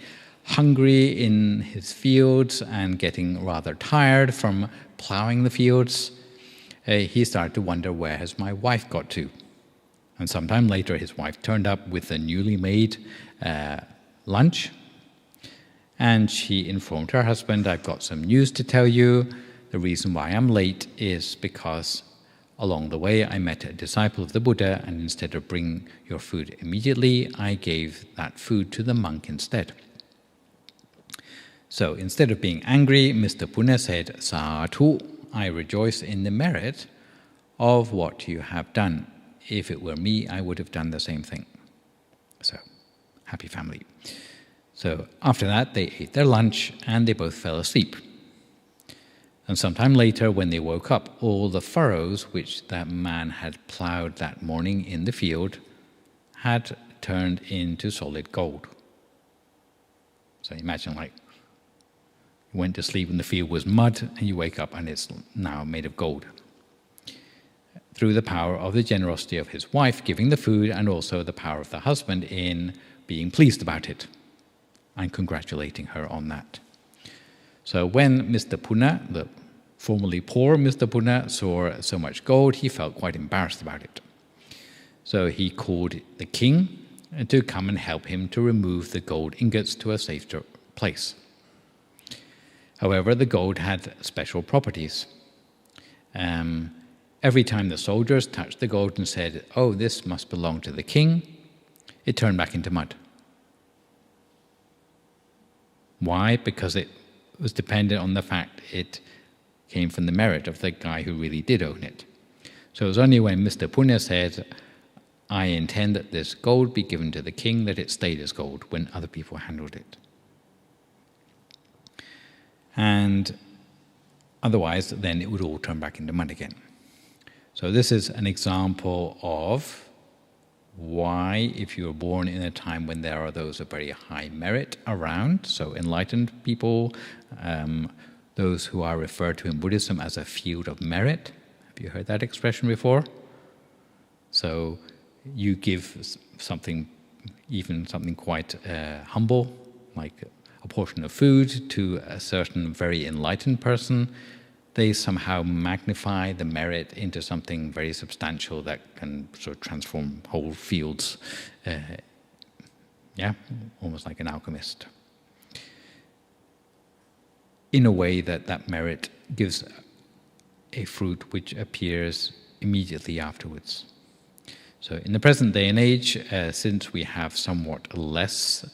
hungry in his fields and getting rather tired from plowing the fields, he started to wonder, where has my wife got to? And sometime later, his wife turned up with a newly made lunch, and she informed her husband, "I've got some news to tell you. The reason why I'm late is because along the way I met a disciple of the Buddha, and instead of bringing your food immediately, I gave that food to the monk instead." So instead of being angry, Mr. Puna said, "Sadhu, I rejoice in the merit of what you have done. If it were me, I would have done the same thing." So, happy family. So after that, they ate their lunch and they both fell asleep. And sometime later, when they woke up, all the furrows which that man had plowed that morning in the field had turned into solid gold. So imagine, like, you went to sleep and the field was mud, and you wake up and it's now made of gold. Through the power of the generosity of his wife giving the food, and also the power of the husband in being pleased about it and congratulating her on that. So when Mr. Puna, the formerly poor Mr. Puna, saw so much gold, he felt quite embarrassed about it. So he called the king to come and help him to remove the gold ingots to a safer place. However, the gold had special properties. Every time the soldiers touched the gold and said, "Oh, this must belong to the king," it turned back into mud. Why? Because it was dependent on the fact it came from the merit of the guy who really did own it. So it was only when Mr. Puna said, "I intend that this gold be given to the king," that it stayed as gold when other people handled it. And otherwise, then it would all turn back into mud again. So this is an example of why, if you were born in a time when there are those of very high merit around, so enlightened people, those who are referred to in Buddhism as a field of merit. Have you heard that expression before? So you give something, even something quite humble, like a portion of food, to a certain very enlightened person. They somehow magnify the merit into something very substantial that can sort of transform whole fields. Almost like an alchemist. In a way that merit gives a fruit which appears immediately afterwards. So in the present day and age, since we have somewhat less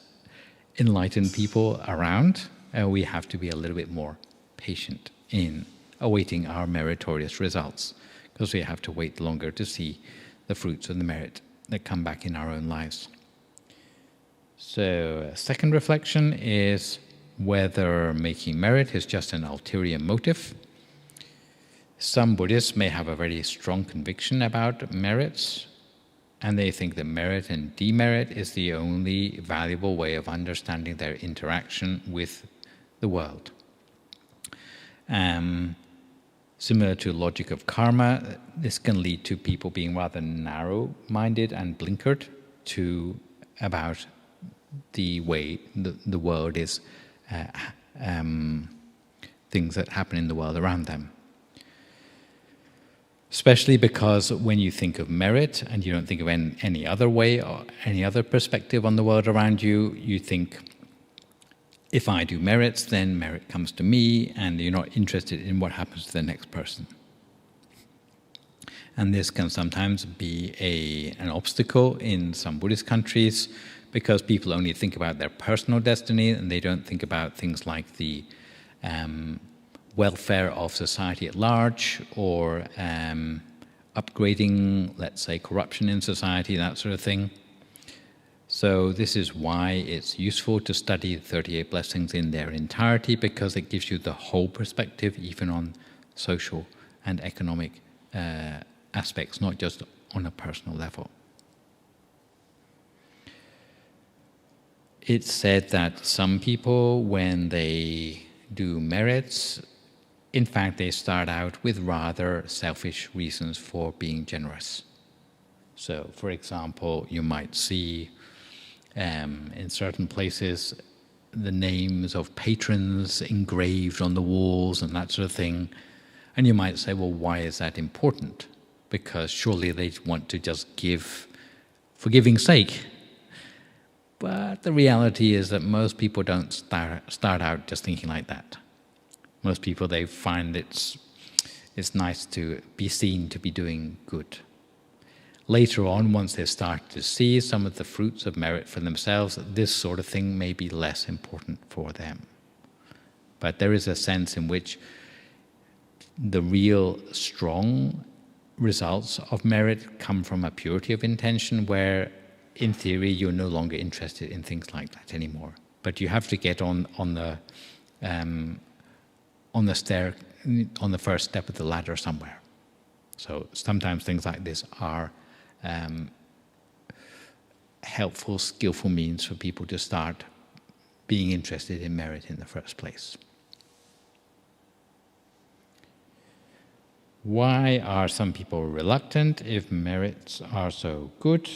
enlightened people around, we have to be a little bit more patient in awaiting our meritorious results, because we have to wait longer to see the fruits of the merit that come back in our own lives. So, second reflection is whether making merit is just an ulterior motive. Some Buddhists may have a very strong conviction about merits, and they think that merit and demerit is the only valuable way of understanding their interaction with the world. Similar to logic of karma, this can lead to people being rather narrow-minded and blinkered to about the way the world is, things that happen in the world around them. Especially because when you think of merit and you don't think of any other way or any other perspective on the world around you, you think, if I do merits, then merit comes to me, and you're not interested in what happens to the next person. And this can sometimes be an obstacle in some Buddhist countries because people only think about their personal destiny and they don't think about things like the welfare of society at large, or upgrading, let's say, corruption in society, that sort of thing. So this is why it's useful to study the 38 blessings in their entirety, because it gives you the whole perspective, even on social and economic aspects, not just on a personal level. It's said that some people, when they do merits, in fact, they start out with rather selfish reasons for being generous. So, for example, you might see in certain places the names of patrons engraved on the walls and that sort of thing. And you might say, well, why is that important? Because surely they want to just give for giving's sake. But the reality is that most people don't start out just thinking like that. Most people, they find it's nice to be seen to be doing good. Later on, once they start to see some of the fruits of merit for themselves, this sort of thing may be less important for them. But there is a sense in which the real strong results of merit come from a purity of intention where, in theory, you're no longer interested in things like that anymore. But you have to get on the first step of the ladder somewhere. So sometimes things like this are helpful, skillful means for people to start being interested in merit in the first place. Why are some people reluctant if merits are so good?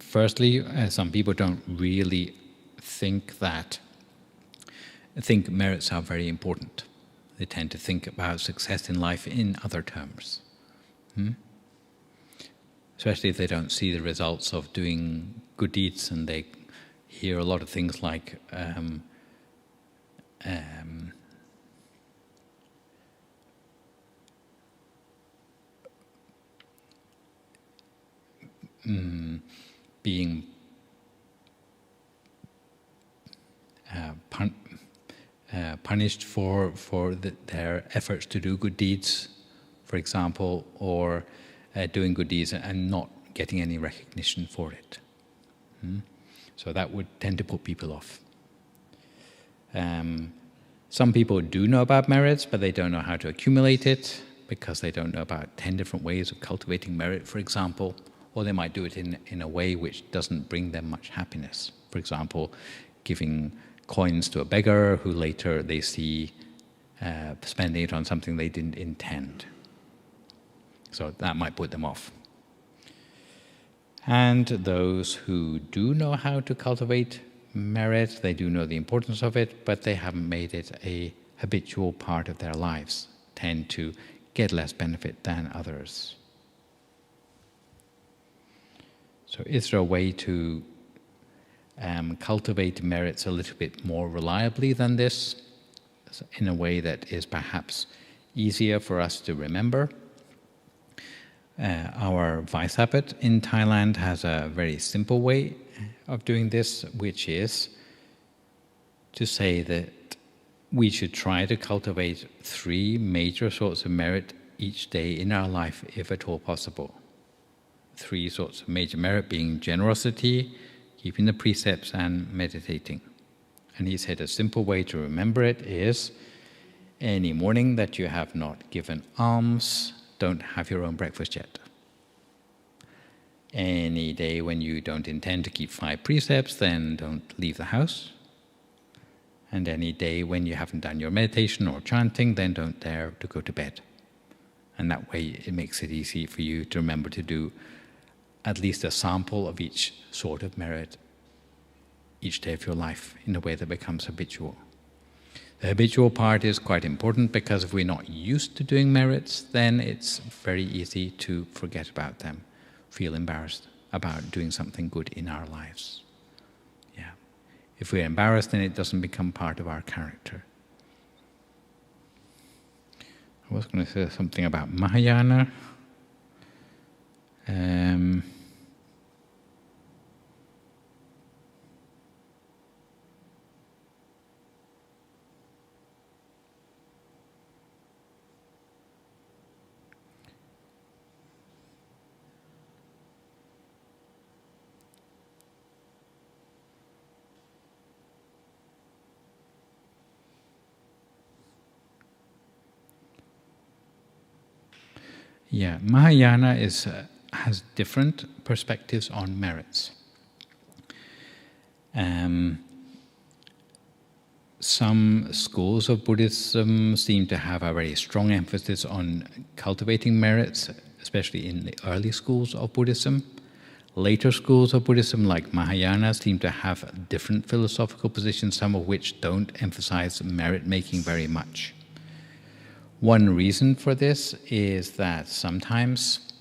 Firstly, some people don't really think merits are very important. They tend to think about success in life in other terms. Especially if they don't see the results of doing good deeds, and they hear a lot of things like being punished for their efforts to do good deeds, for example, or doing good deeds and not getting any recognition for it. So that would tend to put people off. Some people do know about merits, but they don't know how to accumulate it because they don't know about 10 different ways of cultivating merit, for example, or they might do it in a way which doesn't bring them much happiness. For example, giving coins to a beggar who later they see spending it on something they didn't intend. So that might put them off. And those who do know how to cultivate merit, they do know the importance of it, but they haven't made it a habitual part of their lives, tend to get less benefit than others. So is there a way to cultivate merits a little bit more reliably than this, in a way that is perhaps easier for us to remember? Our vice abbot in Thailand has a very simple way of doing this, which is to say that we should try to cultivate 3 major sorts of merit each day in our life, if at all possible. 3 sorts of major merit being generosity, keeping the precepts, and meditating. And he said a simple way to remember it is, any morning that you have not given alms, don't have your own breakfast yet. Any day when you don't intend to keep 5 precepts, then don't leave the house. And any day when you haven't done your meditation or chanting, then don't dare to go to bed. And that way it makes it easy for you to remember to do at least a sample of each sort of merit each day of your life in a way that becomes habitual. The habitual part is quite important, because if we're not used to doing merits, then it's very easy to forget about them, feel embarrassed about doing something good in our lives. Yeah. If we're embarrassed, then it doesn't become part of our character. I was going to say something about Mahayana. Yeah, Mahayana has different perspectives on merits. Some schools of Buddhism seem to have a very strong emphasis on cultivating merits, especially in the early schools of Buddhism. Later schools of Buddhism, like Mahayana, seem to have different philosophical positions, some of which don't emphasize merit-making very much. One reason for this is that sometimes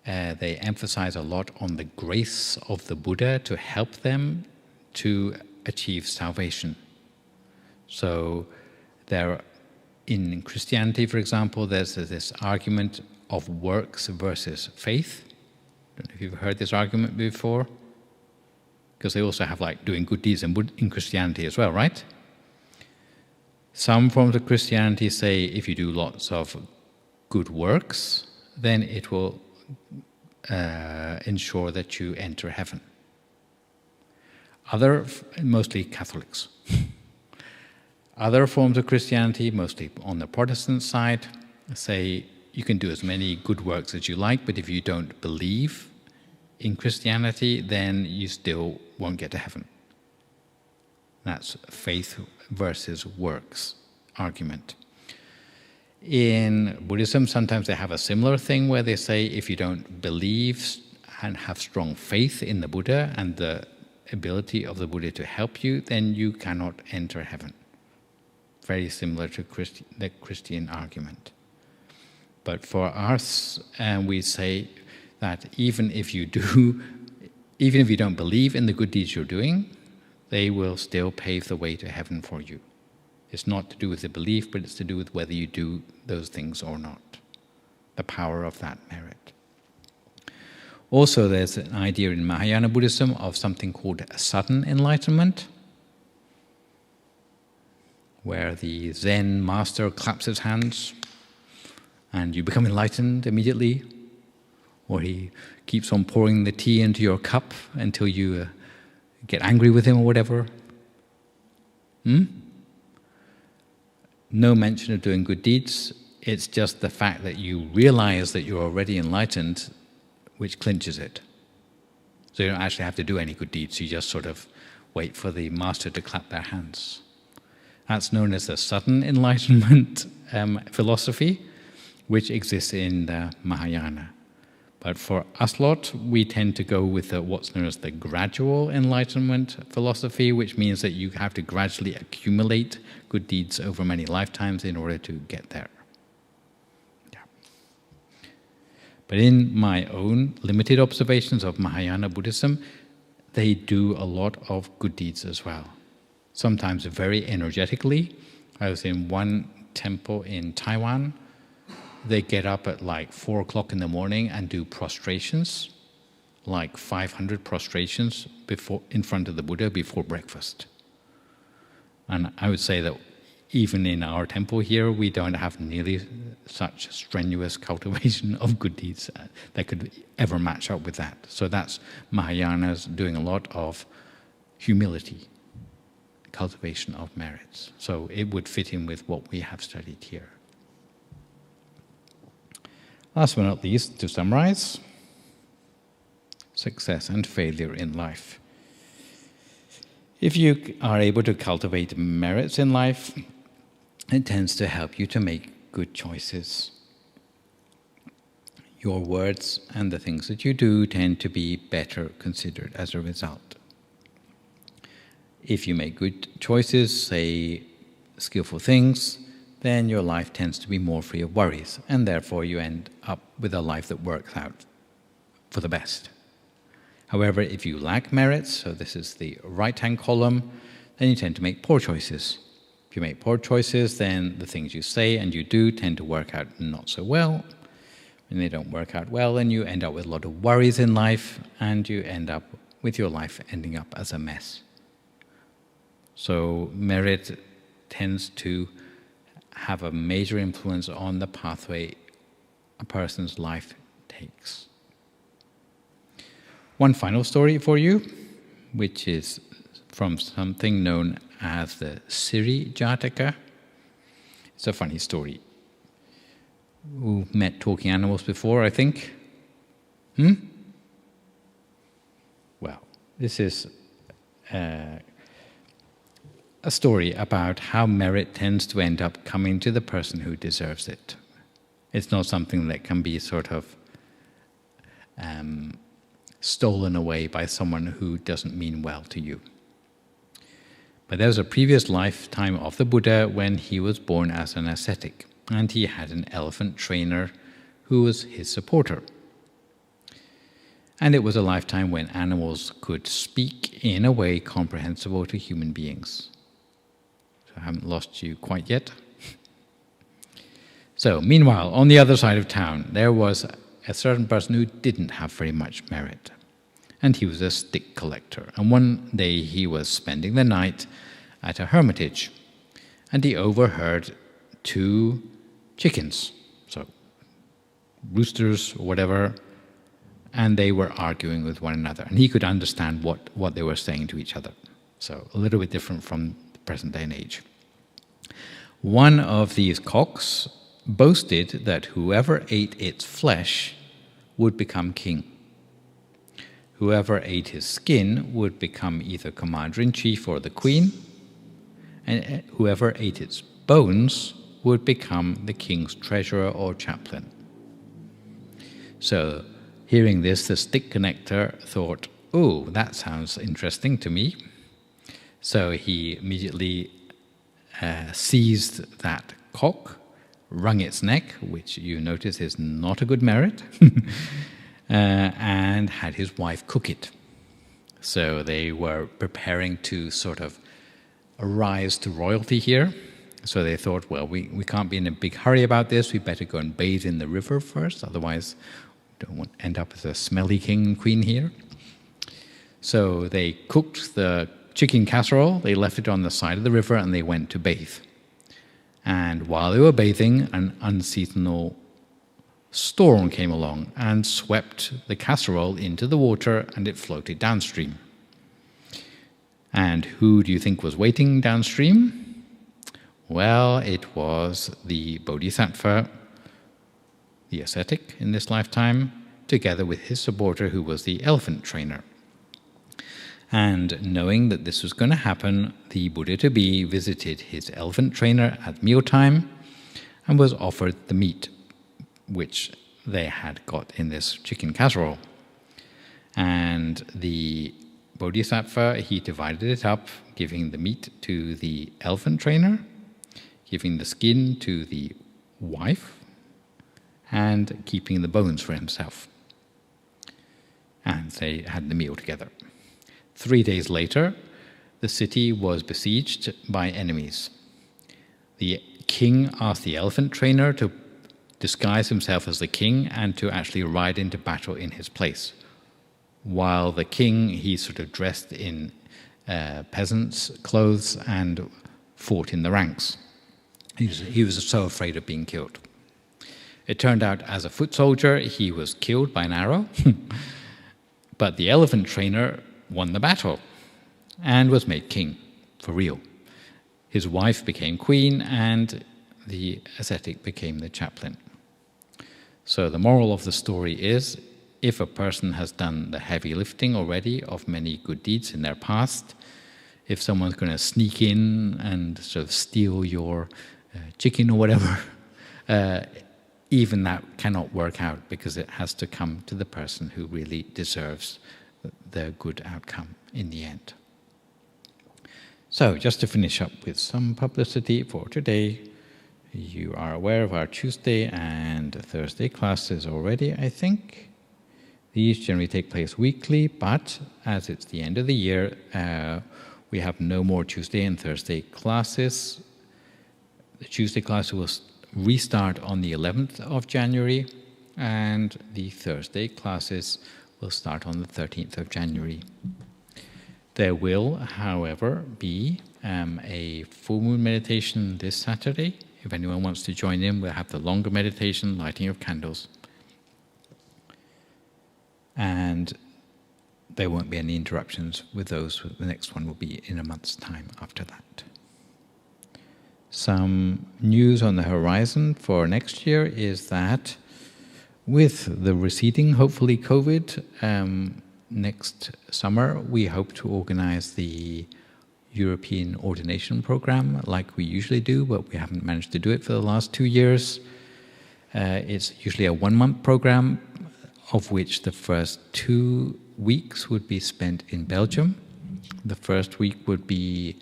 they emphasize a lot on the grace of the Buddha to help them to achieve salvation. So in Christianity, for example, there's this argument of works versus faith. I don't know if you've heard this argument before, because they also have like doing good deeds in Christianity as well, right? Some forms of Christianity say if you do lots of good works, then it will ensure that you enter heaven. Mostly Catholics. Other forms of Christianity, mostly on the Protestant side, say you can do as many good works as you like, but if you don't believe in Christianity, then you still won't get to heaven. That's faith versus works argument. In Buddhism, sometimes they have a similar thing where they say if you don't believe and have strong faith in the Buddha and the ability of the Buddha to help you, then you cannot enter heaven. Very similar to the Christian argument. But for us, we say that even if you don't believe in the good deeds you're doing, they will still pave the way to heaven for you. It's not to do with the belief, but it's to do with whether you do those things or not. The power of that merit. Also, there's an idea in Mahayana Buddhism of something called Sudden Enlightenment, where the Zen master claps his hands and you become enlightened immediately, or he keeps on pouring the tea into your cup until you get angry with him or whatever. No mention of doing good deeds. It's just the fact that you realize that you're already enlightened which clinches it. So you don't actually have to do any good deeds. You just sort of wait for the master to clap their hands. That's known as the Sudden Enlightenment philosophy, which exists in the Mahayana. But for us lot, we tend to go with what's known as the gradual enlightenment philosophy, which means that you have to gradually accumulate good deeds over many lifetimes in order to get there. Yeah. But in my own limited observations of Mahayana Buddhism, they do a lot of good deeds as well. Sometimes very energetically. I was in one temple in Taiwan. They get up at like 4 o'clock in the morning and do prostrations, like 500 prostrations in front of the Buddha before breakfast. And I would say that even in our temple here, we don't have nearly such strenuous cultivation of good deeds that could ever match up with that. So that's Mahayana's doing a lot of humility, cultivation of merits. So it would fit in with what we have studied here. Last but not least, to summarize, success and failure in life. If you are able to cultivate merits in life, it tends to help you to make good choices. Your words and the things that you do tend to be better considered as a result. If you make good choices, say skillful things, then your life tends to be more free of worries, and therefore you end up with a life that works out for the best. However, if you lack merits, so this is the right-hand column, then you tend to make poor choices. If you make poor choices, then the things you say and you do tend to work out not so well. When they don't work out well, then you end up with a lot of worries in life, and you end up with your life ending up as a mess. So merit tends to have a major influence on the pathway a person's life takes. One final story for you, which is from something known as the Siri Jataka. It's a funny story. Who met talking animals before, I think? Well, this is a story about how merit tends to end up coming to the person who deserves it. It's not something that can be sort of stolen away by someone who doesn't mean well to you. But there was a previous lifetime of the Buddha when he was born as an ascetic, and he had an elephant trainer who was his supporter. And it was a lifetime when animals could speak in a way comprehensible to human beings. So I haven't lost you quite yet. So, meanwhile, on the other side of town, there was a certain person who didn't have very much merit. And he was a stick collector. And one day he was spending the night at a hermitage, and he overheard two chickens, so roosters or whatever, and they were arguing with one another. And he could understand what they were saying to each other. So a little bit different from the present day and age. One of these cocks boasted that whoever ate its flesh would become king. Whoever ate his skin would become either commander-in-chief or the queen, and whoever ate its bones would become the king's treasurer or chaplain. So, hearing this, the stick connector thought, "Oh, that sounds interesting to me." So he immediately seized that cock, wrung its neck, which you notice is not a good merit, and had his wife cook it. So they were preparing to sort of rise to royalty here. So they thought, well, we can't be in a big hurry about this. We better go and bathe in the river first, otherwise we don't want to end up as a smelly king and queen here. So they cooked the chicken casserole, they left it on the side of the river, and they went to bathe. And while they were bathing, an unseasonal storm came along and swept the casserole into the water, and it floated downstream. And who do you think was waiting downstream? Well, it was the Bodhisattva, the ascetic in this lifetime, together with his supporter who was the elephant trainer. And knowing that this was going to happen, the Buddha-to-be visited his elephant trainer at mealtime and was offered the meat which they had got in this chicken casserole. And the Bodhisattva, he divided it up, giving the meat to the elephant trainer, giving the skin to the wife, and keeping the bones for himself. And they had the meal together. 3 days later, the city was besieged by enemies. The king asked the elephant trainer to disguise himself as the king and to actually ride into battle in his place. While the king, he sort of dressed in peasant's clothes and fought in the ranks. He was so afraid of being killed. It turned out, as a foot soldier, he was killed by an arrow, but the elephant trainer won the battle and was made king, for real. His wife became queen, and the ascetic became the chaplain. So the moral of the story is, if a person has done the heavy lifting already of many good deeds in their past, if someone's going to sneak in and sort of steal your chicken or whatever, even that cannot work out, because it has to come to the person who really deserves the good outcome in the end. So, just to finish up with some publicity for today, you are aware of our Tuesday and Thursday classes already, I think. These generally take place weekly, but as it's the end of the year, we have no more Tuesday and Thursday classes The Tuesday class will restart on the 11th of January, and the Thursday classes will start on the 13th of January. There will, however, be a full moon meditation this Saturday. If anyone wants to join in, we'll have the longer meditation, lighting of candles. And there won't be any interruptions with those. The next one will be in a month's time after that. Some news on the horizon for next year is that with the receding, hopefully, COVID, next summer we hope to organize the European Ordination program like we usually do, but we haven't managed to do it for the last 2 years. It's usually a 1-month program, of which the first 2 weeks would be spent in Belgium. The first week would be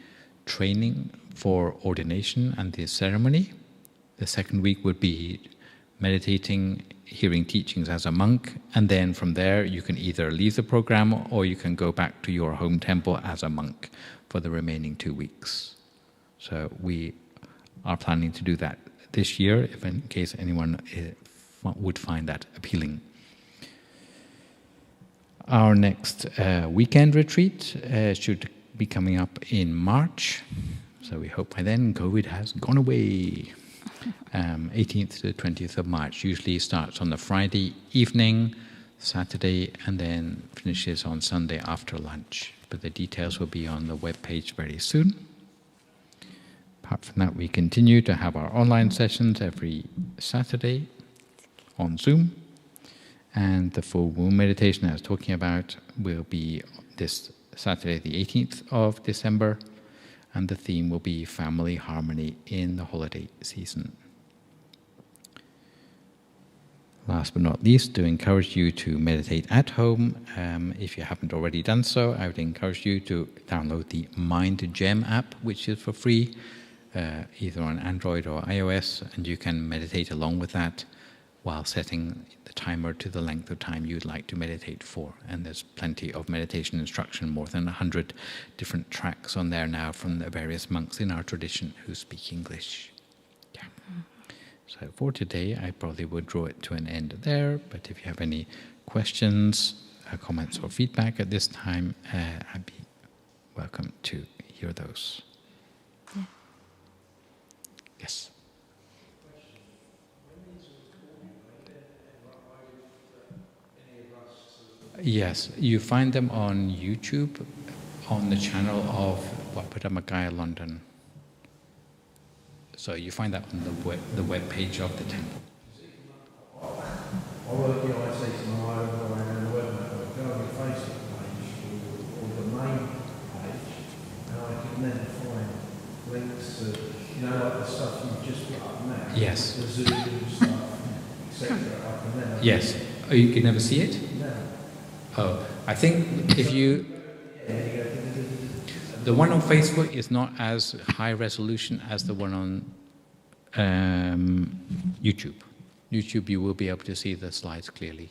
training for ordination and the ceremony. The second week would be meditating, hearing teachings as a monk, and then from there you can either leave the program or you can go back to your home temple as a monk for the remaining 2 weeks. So we are planning to do that this year, if in case anyone would find that appealing. Our next weekend retreat should be coming up in March, so we hope by then COVID has gone away. 18th to 20th of March usually starts on the Friday evening, Saturday, and then finishes on Sunday after lunch. But the details will be on the webpage very soon. Apart from that, we continue to have our online sessions every Saturday on Zoom. And the full moon meditation I was talking about will be this Saturday, the 18th of December, and the theme will be family harmony in the holiday season. Last but not least, to encourage you to meditate at home. If you haven't already done so, I would encourage you to download the Mind Gem app, which is for free, either on Android or iOS, and you can meditate along with that while setting the timer to the length of time you'd like to meditate for. And there's plenty of meditation instruction, more than 100 different tracks on there now from the various monks in our tradition who speak English. Yeah. So for today, I probably would draw it to an end there, but if you have any questions, comments or feedback at this time, I'd be welcome to hear those. Yeah. Yes. Yes, you find them on YouTube, on the channel of Dhammakaya London. So you find that on the web page of the temple. I work in IT tomorrow, and I go on the Facebook page or the main page, and I can then find links to, like the stuff you've just put up now. Yes. The Zoom stuff, etc. I can then. Yes. Oh, you can never see it? No. Oh, I think if you... The one on Facebook is not as high resolution as the one on YouTube. YouTube, you will be able to see the slides clearly.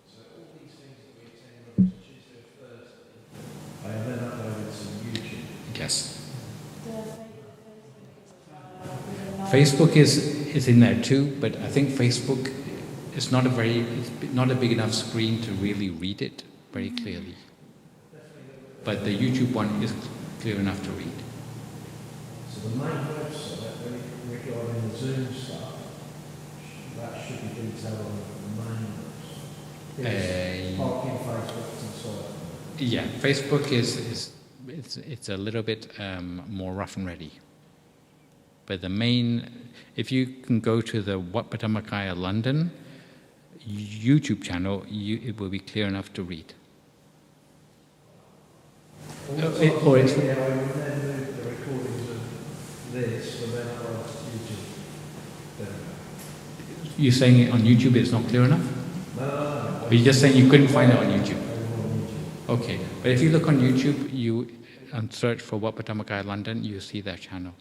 So all these things that we attend on Tuesday or Thursday, I have then uploaded to YouTube. Yes. Facebook is in there too, but I think Facebook is not a big enough screen to really read it very clearly. But the YouTube one is clear enough to read. So the main website, regarding the Zoom stuff, that should be detailed on the main website. Parking, Facebook, and so on. Yeah, Facebook it's a little bit more rough and ready. But the main, if you can go to the Dhammakaya London YouTube channel, it will be clear enough to read. I would then move the recordings of this, but then I'll YouTube. You're saying it on YouTube it's not clear enough? No. Or you're just saying you couldn't find it on YouTube? Okay, but if you look on YouTube, and search for Dhammakaya London, you see their channel,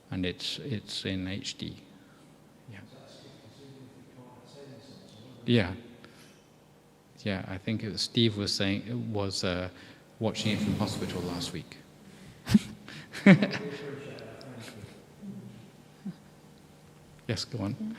and it's in HD. Yeah. Yeah, I think Steve was saying watching it from hospital last week. Yes, go on.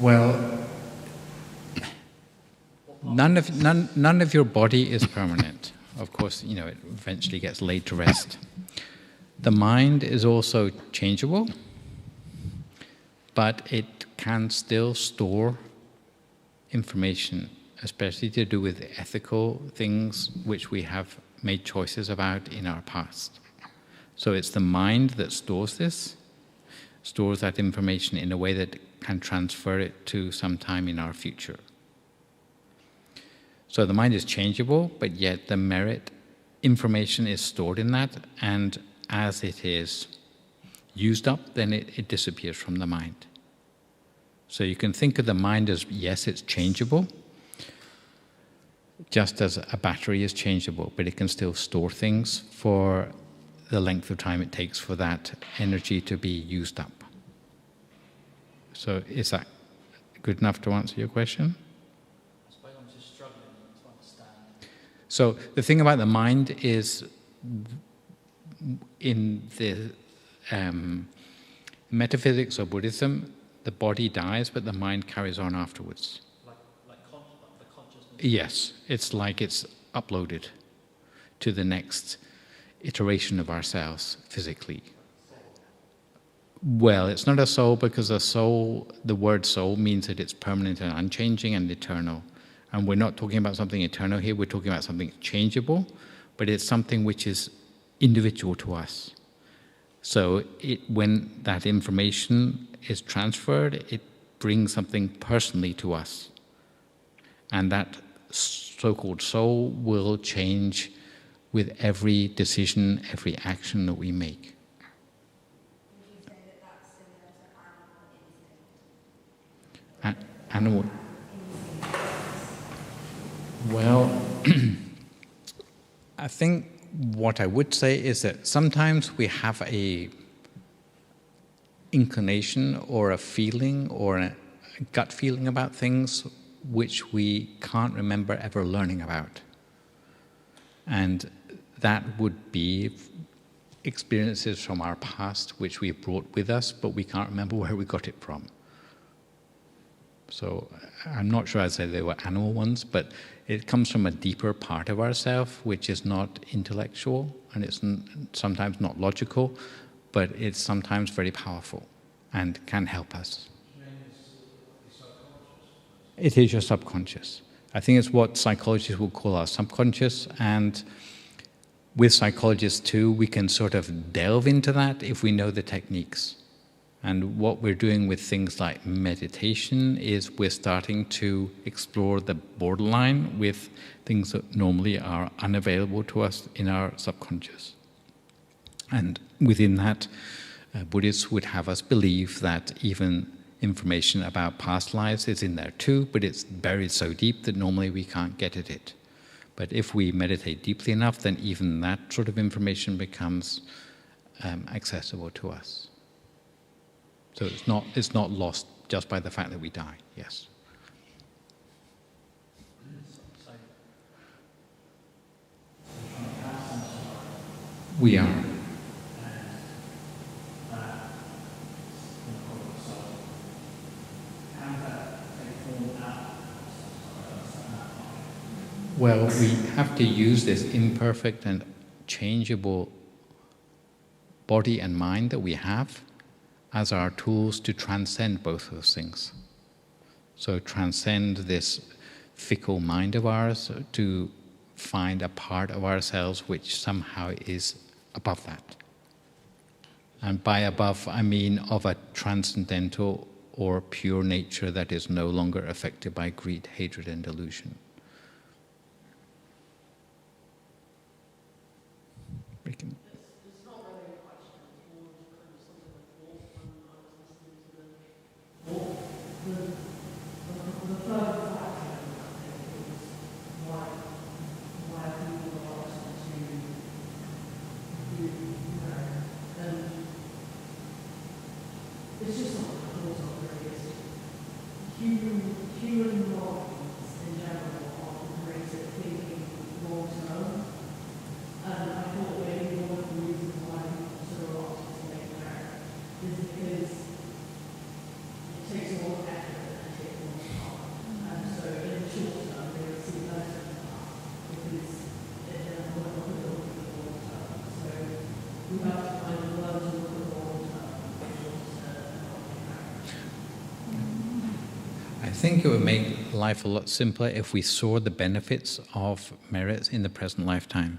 Well, none of your body is permanent. Of course, it eventually gets laid to rest. The mind is also changeable, but it can still store information, especially to do with ethical things which we have made choices about in our past. So it's the mind that stores that information in a way that can transfer it to some time in our future. So the mind is changeable, but yet the merit information is stored in that, and as it is used up, then it disappears from the mind. So you can think of the mind as, yes, it's changeable, just as a battery is changeable, but it can still store things for the length of time it takes for that energy to be used up. So is that good enough to answer your question? I suppose I'm just struggling to understand. So the thing about the mind is, in the metaphysics of Buddhism, the body dies, but the mind carries on afterwards. Like the consciousness? Yes, it's like it's uploaded to the next iteration of ourselves physically. Well, it's not a soul, because the word soul means that it's permanent and unchanging and eternal. And we're not talking about something eternal here, we're talking about something changeable, but it's something which is individual to us. So when that information is transferred, it brings something personally to us. And that so-called soul will change with every decision, every action that we make. Would you say that that's similar to animal instinct? Well, I think what I would say is that sometimes we have a inclination or a feeling or a gut feeling about things which we can't remember ever learning about. And that would be experiences from our past which we brought with us, but we can't remember where we got it from. So I'm not sure I'd say they were animal ones, but it comes from a deeper part of ourselves, which is not intellectual, and it's sometimes not logical, but it's sometimes very powerful and can help us. It is your subconscious. I think it's what psychologists would call our subconscious, and with psychologists too, we can sort of delve into that if we know the techniques. And what we're doing with things like meditation is we're starting to explore the borderline with things that normally are unavailable to us in our subconscious. And within that, Buddhists would have us believe that even information about past lives is in there too, but it's buried so deep that normally we can't get at it. But if we meditate deeply enough, then even that sort of information becomes accessible to us. So it's not lost just by the fact that we die. Yes. We are. Well, we have to use this imperfect and changeable body and mind that we have as our tools to transcend both those things. So transcend this fickle mind of ours to find a part of ourselves which somehow is above that. And by above, I mean of a transcendental or pure nature that is no longer affected by greed, hatred, and delusion. It's not really a question, it's more kind of something like thought when I was listening to the further factor think it would make life a lot simpler if we saw the benefits of merits in the present lifetime.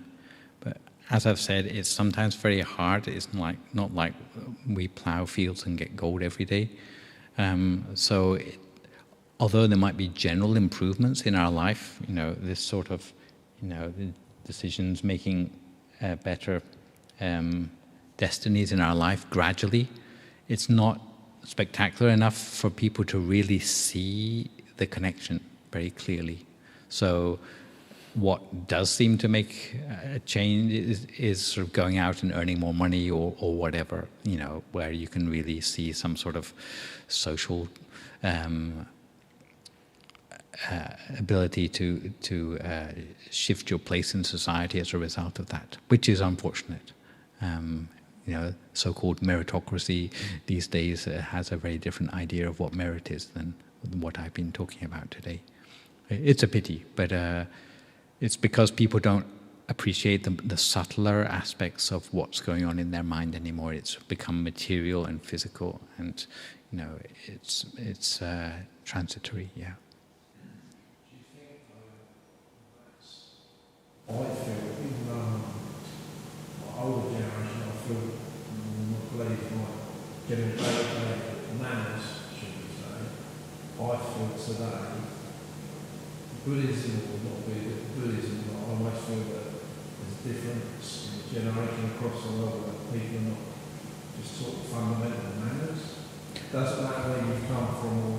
But as I've said, it's sometimes very hard. It's not like we plow fields and get gold every day. Although there might be general improvements in our life, this sort of, the decisions making better destinies in our life gradually, it's not spectacular enough for people to really see the connection very clearly. So what does seem to make a change is sort of going out and earning more money or whatever, where you can really see some sort of social ability to shift your place in society as a result of that, which is unfortunate. So-called meritocracy these days has a very different idea of what merit is than what I've been talking about today. It's a pity, but it's because people don't appreciate the subtler aspects of what's going on in their mind anymore. It's become material and physical, and it's transitory. Yeah. I feel, even though the older generation, I feel believe might get in day manners, should we say. I feel today, Buddhism or not Buddhism, I always feel that there's a difference in the generation across the world where people are not just sort of fundamental manners. Doesn't matter where you've come from or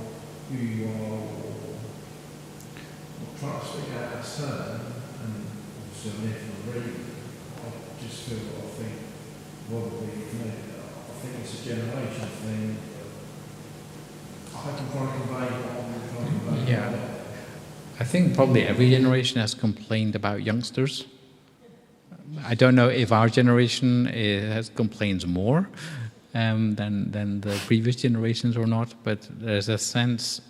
who you are, or trying to speak out of turn, and obviously I'm here for a reason. I just feel that I think probably for me, I think it's a generation thing. I hope I'm trying to convey what I'm trying to convey. Yeah. I think probably every generation has complained about youngsters. I don't know if our generation has complains more than the previous generations or not, but there's a sense.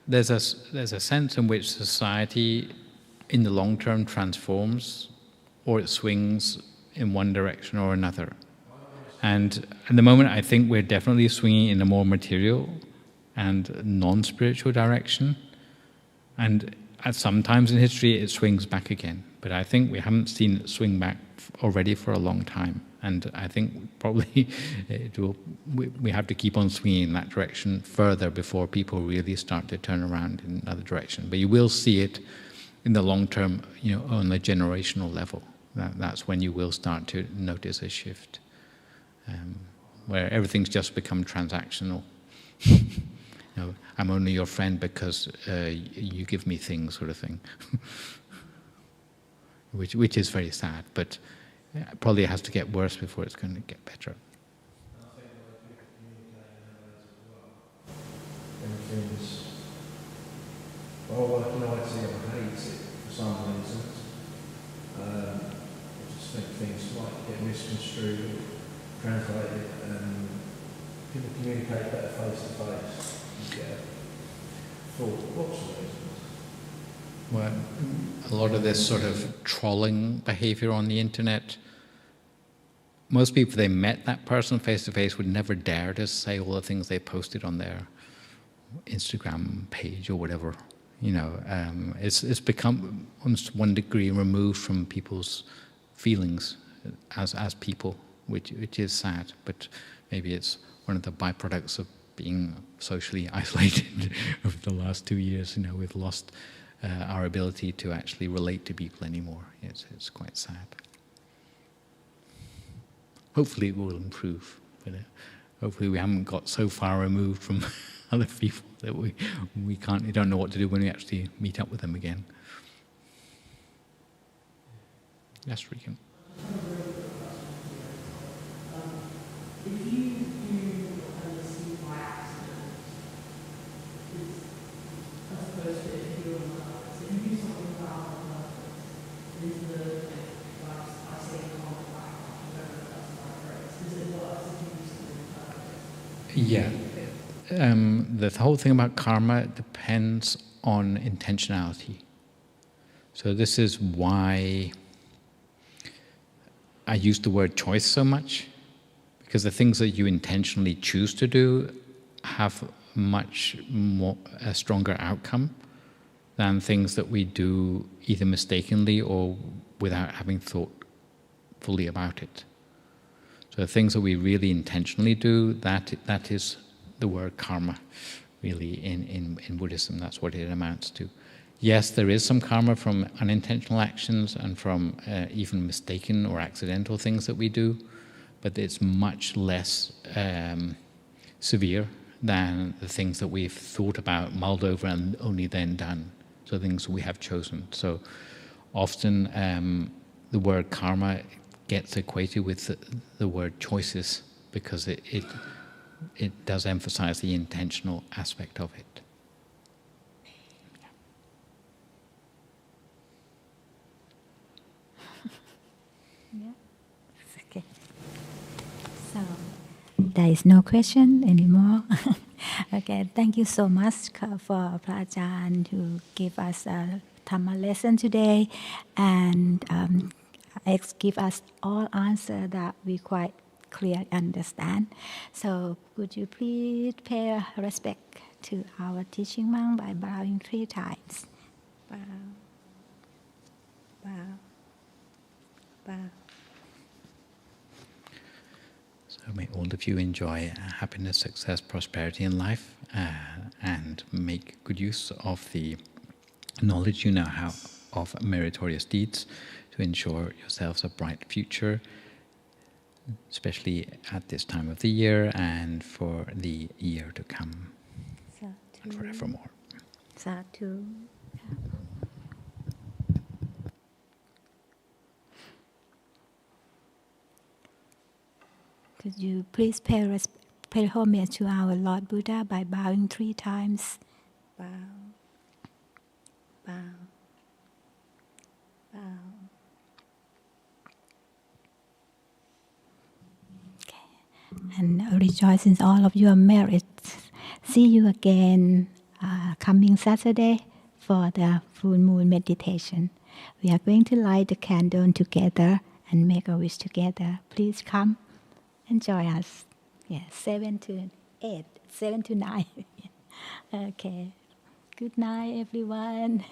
There's a sense in which society, in the long term, transforms, or it swings in one direction or another. And at the moment, I think we're definitely swinging in a more material and non-spiritual direction. And at some times in history, it swings back again. But I think we haven't seen it swing back already for a long time. And I think probably we have to keep on swinging in that direction further before people really start to turn around in another direction. But you will see it in the long term, on a generational level. That's when you will start to notice a shift, where everything's just become transactional. I'm only your friend because you give me things, sort of thing. which is very sad, but probably it has to get worse before it's going to get better. I think the way people communicate nowadays as well, everything's, I see and hate it for some reasons. I just think things like get misconstrued, translated, and people communicate better face to face. Yeah. For lots of reasons. Well, a lot of this sort of trolling behavior on the internet, most people, if they met that person face to face, would never dare to say all the things they posted on their Instagram page or whatever. It's become almost one degree removed from people's feelings as people, which is sad. But maybe it's one of the byproducts of being socially isolated over the last 2 years. We've lost our ability to actually relate to people anymore. It's quite sad. Hopefully it will improve, but hopefully we haven't got so far removed from other people that we don't know what to do when we actually meet up with them again. Yes, Regan. If you do sleep by accident, as opposed to if you're on purpose, if you do something without purpose, is I say can't back, I don't know if that's the right phrase. Does it work if you do something with purpose? Yeah. The whole thing about karma depends on intentionality. So this is why I use the word choice so much, because the things that you intentionally choose to do have much more a stronger outcome than things that we do either mistakenly or without having thought fully about it. So the things that we really intentionally do, that is the word karma, really, in Buddhism. That's what it amounts to. Yes, there is some karma from unintentional actions and from even mistaken or accidental things that we do, but it's much less severe than the things that we've thought about, mulled over, and only then done. So things we have chosen. So often the word karma gets equated with the word choices because it does emphasize the intentional aspect of it. Yeah. Okay. So there is no question anymore. Okay, thank you so much for Phra Ajahn to give us a Dhamma lesson today and give us all answers that we quite clearly understand. So could you please pay respect to our teaching monk by bowing 3 times? Bow, bow, bow. So may all of you enjoy happiness, success, prosperity in life, and make good use of the knowledge you now have of meritorious deeds to ensure yourselves a bright future, especially at this time of the year and for the year to come and forevermore. Sadhu. Could you please pay homage to our Lord Buddha by bowing 3 times? Bow, bow, bow. Okay. And rejoice in all of your merits. See you again coming Saturday for the full moon meditation. We are going to light the candle together and make a wish together. Please come and join us. Yes, 7 to 8, 7 to 9. Okay. Good night, everyone.